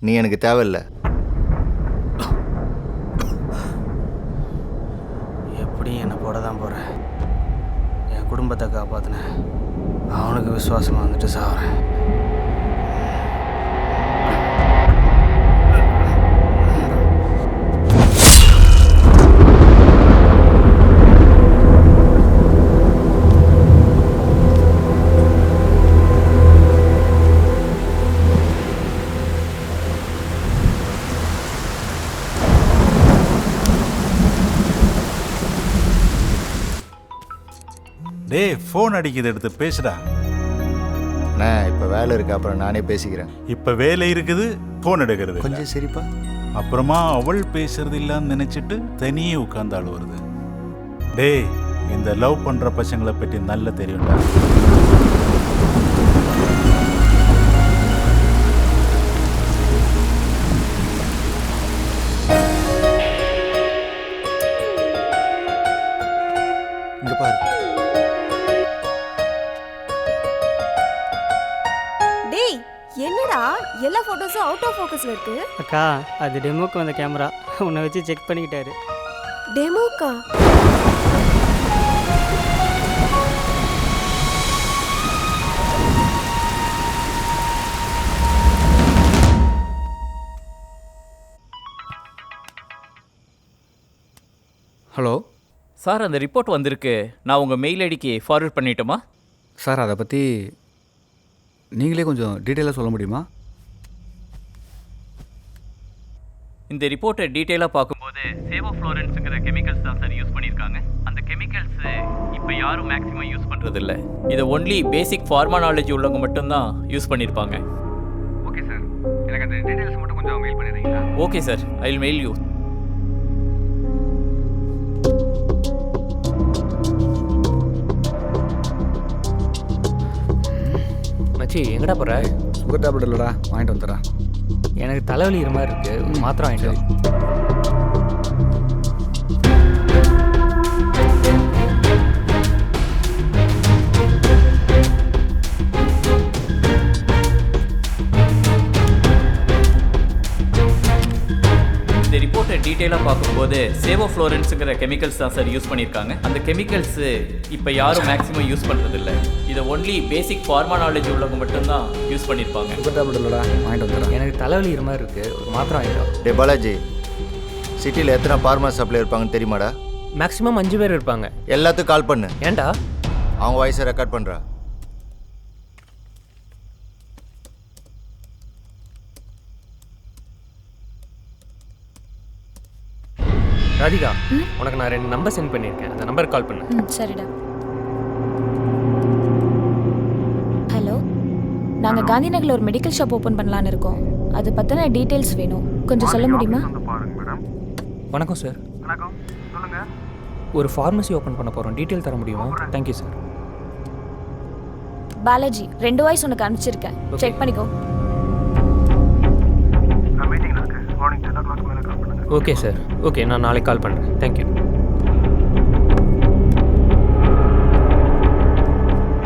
நீ எனக்கு தேவையில்லை. எப்படியும் என்னை போட தான் போகிறேன். என் குடும்பத்தை காப்பாற்றினேன். அவனுக்கு விசுவாசமாக வந்துட்டு சாகிறேன். டேய், ஃபோன் அடிக்குது, எடுத்து பேசுடா. நான் இப்போ வேலை இருக்கு, அப்புறம் நானே பேசிக்கிறேன். இப்போ வேலை இருக்குது, ஃபோன் எடுக்கிறது கொஞ்சம் சரிப்பா. அப்புறமா அவள் பேசுறது இல்லைன்னு நினச்சிட்டு தனியே உட்காந்து வருது. டேய், இந்த லவ் பண்ணுற பசங்களை பற்றி நல்லா தெரியும்டா. இங்கே பாரு. டேய், என்னடா எல்லா ஃபோட்டோஸும் அவுட் ஆஃப் ஃபோக்கஸ்ல இருக்கு? அக்கா அது டெமோக்கு வந்த கேமரா, உன்னை வச்சு செக் பண்ணிக்கிட்டாரு. டெமோக்கா? ஹலோ சார், அந்த ரிப்போர்ட் வந்திருக்கு. நான் உங்கள் மெயில் ஐடிக்கு ஃபார்வர்ட் பண்ணிட்டோமா? சார், அதை பற்றி நீங்களே கொஞ்சம் டீட்டெயிலாக சொல்ல முடியுமா? இந்த ரிப்போர்ட்டை டீட்டெயிலாக பார்க்கும்போது சேவோஃப்ளோரன்ஸுங்கிற கெமிக்கல்ஸ் தான் சார் யூஸ் பண்ணியிருக்காங்க. அந்த கெமிக்கல்ஸ் இப்போ யாரும் மேக்ஸிமம் யூஸ் பண்ணுறதில்ல. இதை ஒன்லி பேசிக் ஃபார்மா நாலேஜ் உள்ளவங்க மட்டும்தான் யூஸ் பண்ணியிருப்பாங்க. ஓகே சார், எனக்கு அந்த டீட்டெயில்ஸ் மட்டும் கொஞ்சம் மெயில் பண்ணிடுறீங்களா? Okay sir, I will mail you. மச்சி, எங்கடா போகிற? சுகர் டேப்லெட் இல்லைடா, வாங்கிட்டு வந்துடுறேன். எனக்கு தலைவலிக்கிற மாதிரி இருக்குது, ஒரு மாத்திரை வாங்கிட்டு வா. இந்த ரிப்போர்ட்டை டீட்டெயிலாக பார்க்கும்போது சேவோஃப்ளோரன்ஸுங்கிற கெமிக்கல்ஸ் தான் சார் யூஸ் பண்ணியிருக்காங்க. அந்த கெமிக்கல்ஸ் இப்போ யாரும் மேக்ஸிமம் யூஸ் பண்ணுறதில்ல. இதை ஒன்லி பேசிக் ஃபார்மா நாலேஜ் உள்ளவங்க மட்டும்தான் யூஸ் பண்ணியிருப்பாங்க. சுகர் டேப்லெட் இல்லைடா, வாங்கிட்டு வந்துடுறேன். எனக்கு தலைவலிக்கிற மாதிரி இருக்குது, ஒரு மாத்திரை வாங்கிட்டு வா. டே பாலாஜி, சிட்டியில் எத்தனை ஃபார்மா சப்ளை இருப்பாங்கன்னு தெரியுமாடா? மேக்ஸிமம் 5 பேர் இருப்பாங்க. எல்லாத்துக்கும் கால் பண்ணு. ஏன்டா? அவங்க வாய்ஸை ரெக்கார்ட் பண்ணுறா. ராதிகா, உனக்கு நான் 2 நம்பர் சென்ட் பண்ணியிருக்கேன், அந்த நம்பருக்கு கால் பண்ணு. சரிடா. ஹலோ, நாங்கள் காந்தி நகரில் ஒரு மெடிக்கல் ஷாப் ஓப்பன் பண்ணலான்னு இருக்கோம். அது பற்றின டீட்டெயில்ஸ் வேணும், கொஞ்சம் சொல்ல முடியுமா? வணக்கம் சார். வணக்கம், சொல்லுங்க. ஒரு ஃபார்மசி ஓப்பன் பண்ண போகிறோம், டீட்டெயில் தர முடியுமா? Thank you sir. பாலாஜி, 2 வாய்ஸ் உனக்கு அனுப்பிச்சிருக்கேன், செக் பண்ணிக்கோ. நான் மீட்டிங்கில் இருக்கேன், மார்னிங் 10 o'clock மேலே கால் பண்ணுங்க. ஓகே சார், ஓகே, நான் நாளைக்கு கால் பண்ணுறேன். தேங்க்யூ.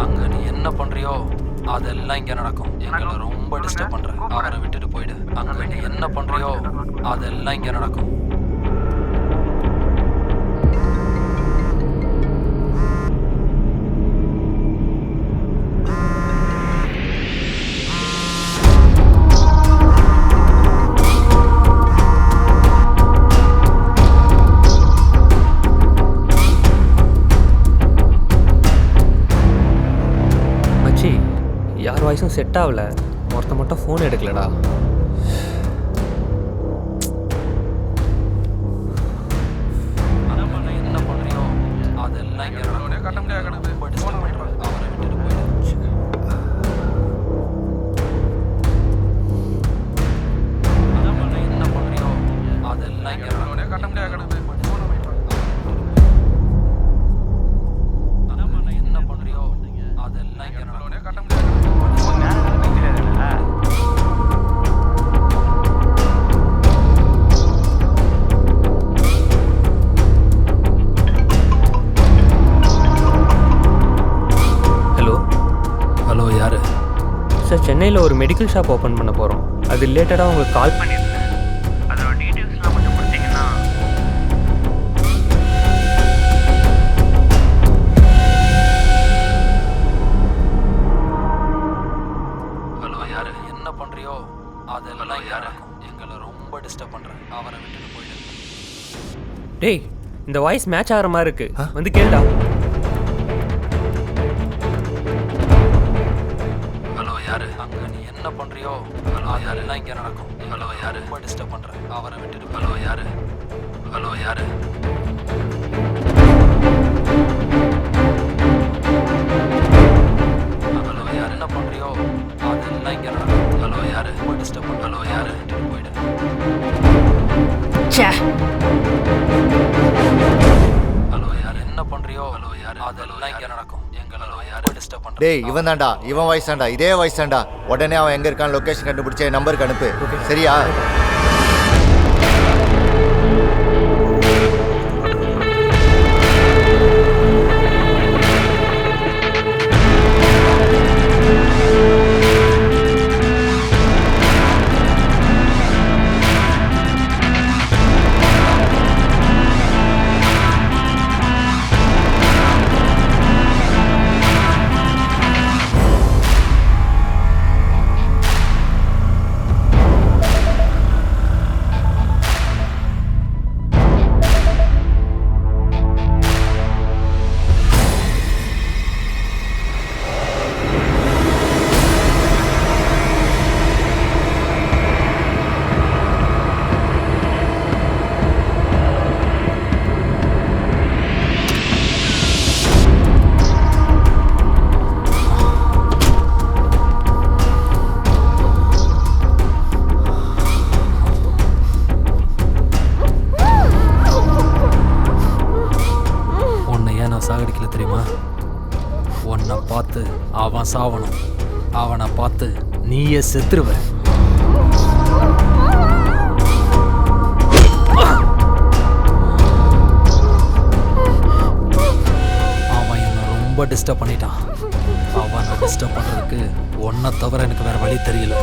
அங்கே நீ என்ன பண்ணுறியோ அதெல்லாம் இங்கே நடக்கும். எங்களை ரொம்ப டிஸ்டர்ப் பண்ணுற, அவரை விட்டுட்டு போயிடு. அங்கே நீ என்ன பண்ணுறியோ அதெல்லாம் இங்கே நடக்கும். யார் வாய்ஸும் செட் ஆகல, ஒருத்த மட்டும் ஃபோன் எடுக்கலடா. என்ன பண்ணுறியோ அதெல்லாம் இங்கே கட்ட முடியாது. அவரை விட்டுட்டு போயிடு. என்ன பண்ணுறியோ அதெல்லாம் இங்கே கட்ட முடியாது. என்ன பண்ணுறியோ அதெல்லாம் இங்கே கட்ட முடியாது. புதுசாக சென்னையில் ஒரு மெடிக்கல் ஷாப் ஓப்பன் பண்ண போகிறோம். அது ரிலேட்டடாக உங்களுக்கு கால் பண்ணியிருந்தேன். அதோட டீட்டெயில்ஸ்லாம் கொஞ்சம் கொடுத்தீங்கன்னா. ஹலோ யாரு என்ன பண்ணுறியோ அதெல்லாம் யாரு எங்களை ரொம்ப டிஸ்டர்ப் பண்ணுறேன். அவரை விட்டுட்டு போயிடு. டேய், இந்த வாய்ஸ் மேட்ச் ஆகிற மாதிரி இருக்கு, வந்து கேளுடா. ஹலோ யாரு அங்கே நீ என்ன பண்ணுறியோ ஹலோ யாரெல்லாம் இங்கே நடக்கும். ஹலோ யாரு ரொம்ப டிஸ்டர்ப் பண்ணுறேன். அவரை விட்டுட்டு. ஹலோ யாரு ஹலோ யாரு ஹலோ யாரு என்ன பண்ணுறியோ அதெல்லாம் இங்கே நடக்கும். ஹலோ யாரு ரொம்ப டிஸ்டர்ப் பண்ண. ஹலோ யாரு விட்டுட்டு போயிடு. ஹலோ யாரு என்ன பண்ணுறியோ ஹலோ யாரு அதெல்லாம் இங்கே நடக்கும். எங்களை யாரு டிஸ்டர்ப் பண்ணுறேன். டேய் இவன் தான்டா, இவன் வாய்ஸ் தான்டா, இதே வாய்ஸ் தான்டா. உடனே அவன் எங்கே இருக்கான் லொக்கேஷன் கண்டுபிடிச்ச நம்பருக்கு அனுப்பு. சரியா? சாகடிக்கல தெரியுமா? உன்னை பார்த்து அவன் சாவணும், அவனை பார்த்து நீயே செத்துருவ. அவன் என்னை ரொம்ப டிஸ்டர்ப் பண்ணிட்டான். அவனை டிஸ்டர்ப் பண்ணுறதுக்கு ஒன்றை தவிர எனக்கு வேற வழி தெரியல.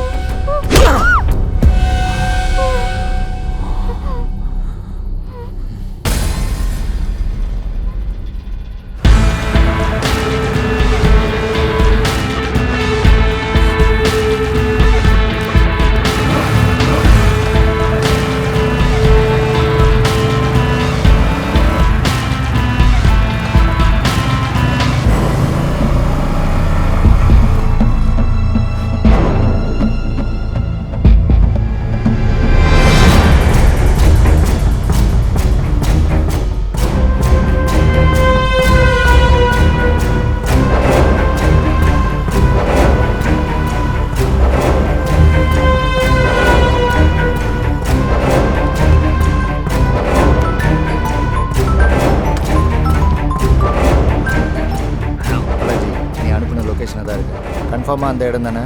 கன்ஃபார்மாக அந்த இடம் தானே?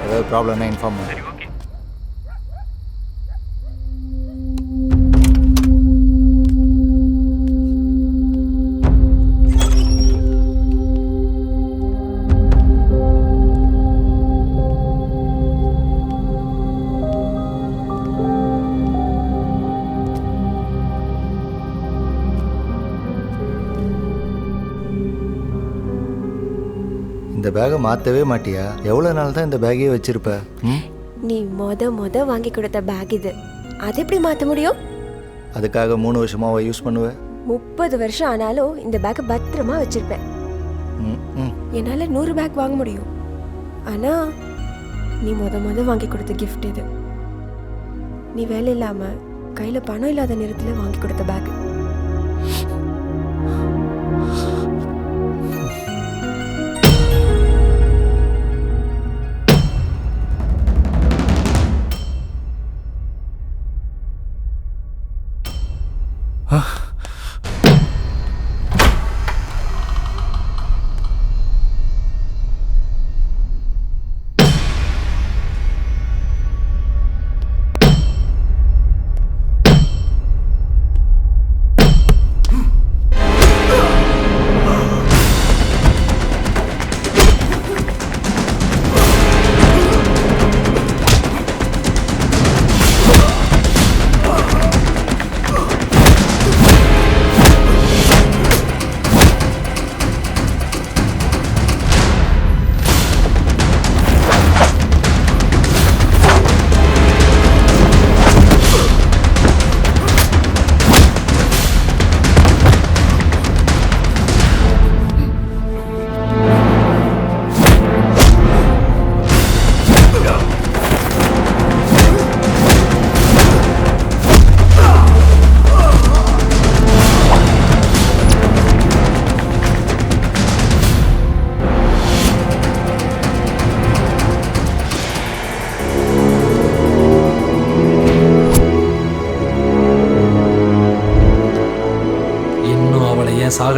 ஏதாவது ப்ராப்ளம்னா இன்ஃபார்ம் பண்ணு. இந்த பேகை மாற்றவே மாட்டியா? எவ்வளோ நாள் தான் இந்த பேக்கையே வச்சிருப்ப? நீ மொத வாங்கி கொடுத்த பேக் இது, அது எப்படி மாற்ற முடியும்? அதுக்காக 3 வருஷமாக யூஸ் பண்ணுவேன். 30 வருஷம் ஆனாலும் இந்த பேக்கை பத்திரமா வச்சிருப்பேன். என்னால் 100 பேக் வாங்க முடியும், ஆனால் நீ மொத வாங்கி கொடுத்த கிஃப்ட் இது. நீ வேலை இல்லாமல் கையில் பணம் இல்லாத நேரத்தில் வாங்கி கொடுத்த பேக்.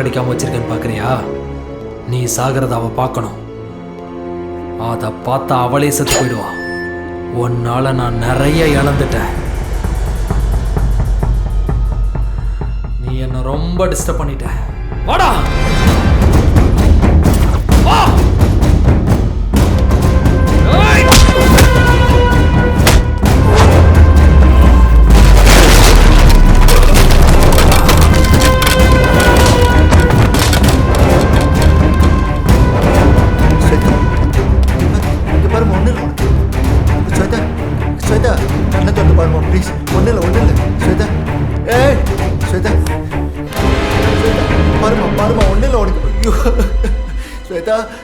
சாகடிக்காம வச்சிருக்கேன்னு பார்க்குறியா? நீ சாகிறத அவ பார்க்கணும். அதை பார்த்தா அவளே செத்து போயிடுவா. உன்னால நான் நிறைய இழந்துட்டேன். நீ என்ன ரொம்ப டிஸ்டர்ப் பண்ணிட்ட. வாடா வா.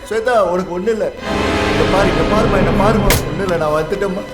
ஸ்வேதா, உனக்கு ஒன்றும் இல்லை. பாருமா, என்ன பாருமா, ஒன்றும் இல்லை, நான் வந்துட்டேம்மா.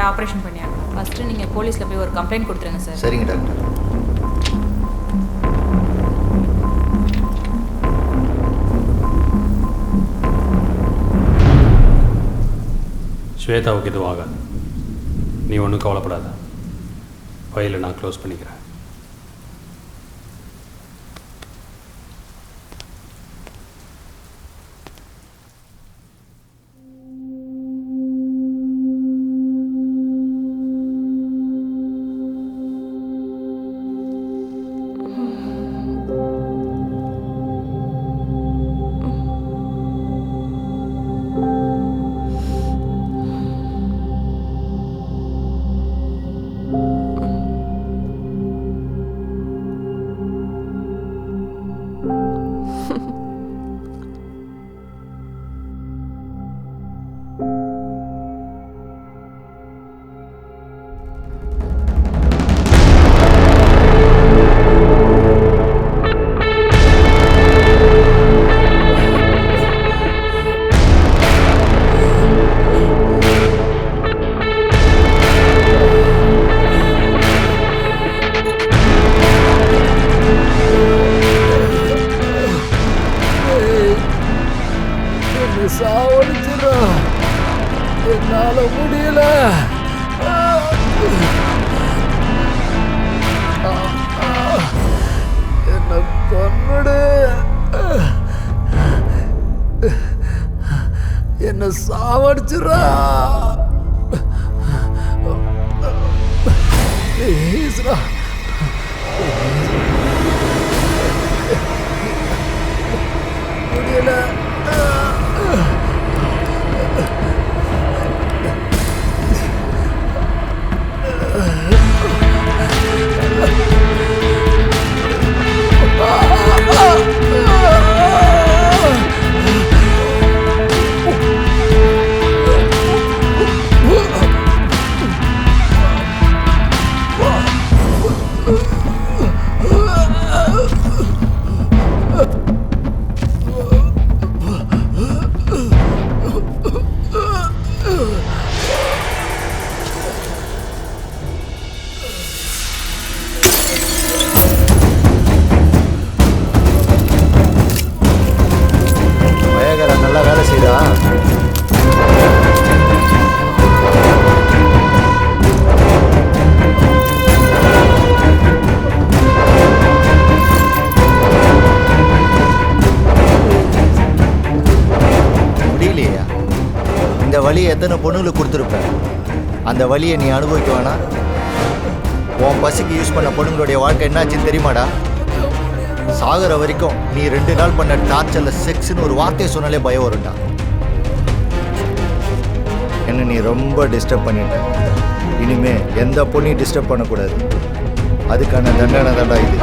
ஆப்ரேஷன் பண்ணியாங்க. ஃபஸ்ட்டு நீங்கள் போலீஸில் போய் ஒரு கம்ப்ளைண்ட் கொடுத்துருங்க சார். சரிங்க டாக்டர். ஸ்வேதாவுக்கு எதுவும் ஆகாது, நீ ஒன்றும் கவலைப்படாத. ஃபைலை நான் க்ளோஸ் பண்ணிக்கிறேன். என்ன சாவடிச்சுரா. ப்ளீஸ்ரா. முடியல. நல்லா வேலை செய்தா? முடியலையா? இந்த வழியை எத்தனை பொண்ணுங்களுக்கு கொடுத்துருப்ப? அந்த வழியை நீ அனுபவிக்க வேணா? உன் பசிக்கு யூஸ் பண்ண பொண்ணுங்களுடைய வாழ்க்கை என்னாச்சுன்னு தெரியுமாடா? சாகர வரைக்கும் நீ 2 நாள் பண்ண டார்ச்சர்ல செக்ஸ்னு ஒரு வார்த்தையை சொன்னாலே பயம் வரும்டா. என்ன நீ ரொம்ப டிஸ்டர்ப் பண்ணிட்ட. இனிமே எந்த பொண்ணையும் டிஸ்டர்ப் பண்ணக்கூடாது. அதுக்கான தண்டனை தான்டா இது.